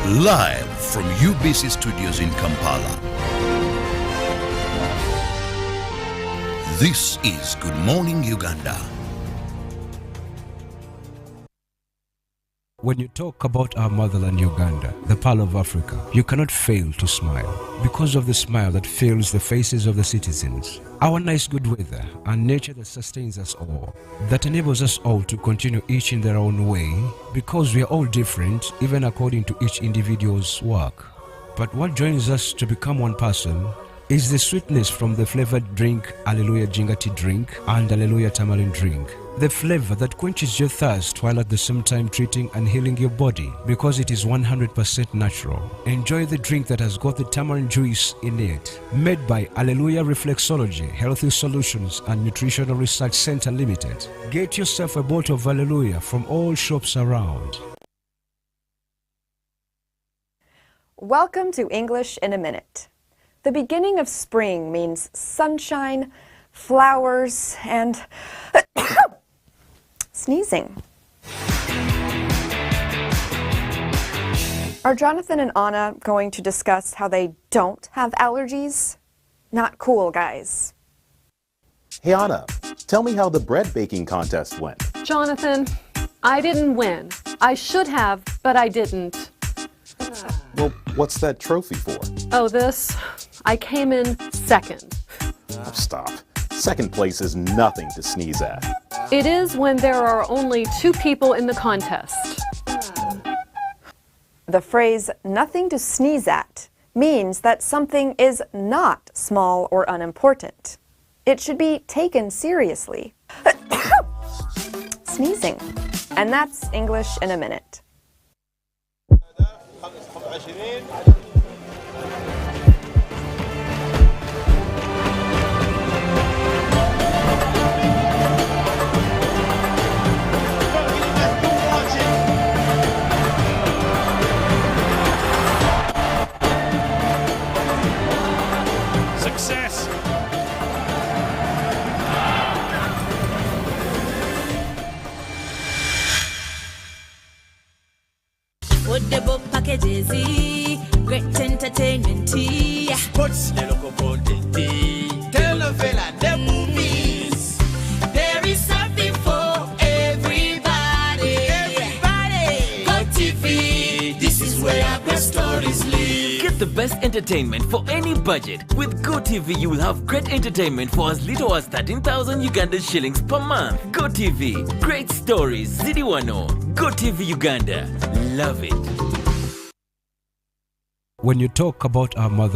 Live from UBC Studios in Kampala. This is Good Morning Uganda. When you talk about our motherland Uganda, the Pearl of Africa, you cannot fail to smile because of the smile that fills the faces of the citizens. Our nice good weather and nature that sustains us all, that enables us all to continue each in their own way, because we are all different, even according to each individual's work. But what joins us to become one person is the sweetness from the flavored drink Alleluia Jingati drink and Alleluia Tamarind drink. The flavor that quenches your thirst while at the same time treating and healing your body, because it is 100% natural. Enjoy the drink that has got the tamarind juice in it. Made by Alleluia Reflexology, Healthy Solutions and Nutritional Research Center Limited. Get yourself a bottle of Alleluia from all shops around. Welcome to English in a Minute. The beginning of spring means sunshine, flowers, and sneezing. Are Jonathan and Anna going to discuss how they don't have allergies? Not cool, guys. Hey Anna, tell me how the bread baking contest went. Jonathan, I didn't win. I should have, but I didn't. Well, what's that trophy for? Oh, this? I came in second. Oh, stop. Second place is nothing to sneeze at. It is when there are only 2 people in the contest. The phrase nothing to sneeze at means that something is not small or unimportant. It should be taken seriously. Sneezing. And that's English in a Minute. sports, the local content, telenovela, the movies. There is something for everybody. Everybody. Go TV, this is where great stories live. Get the best entertainment for any budget. With GoTV, you will have great entertainment for as little as 13,000 Uganda shillings per month. GoTV, great stories, Zidiwano. GoTV Uganda, love it. When you talk about our mother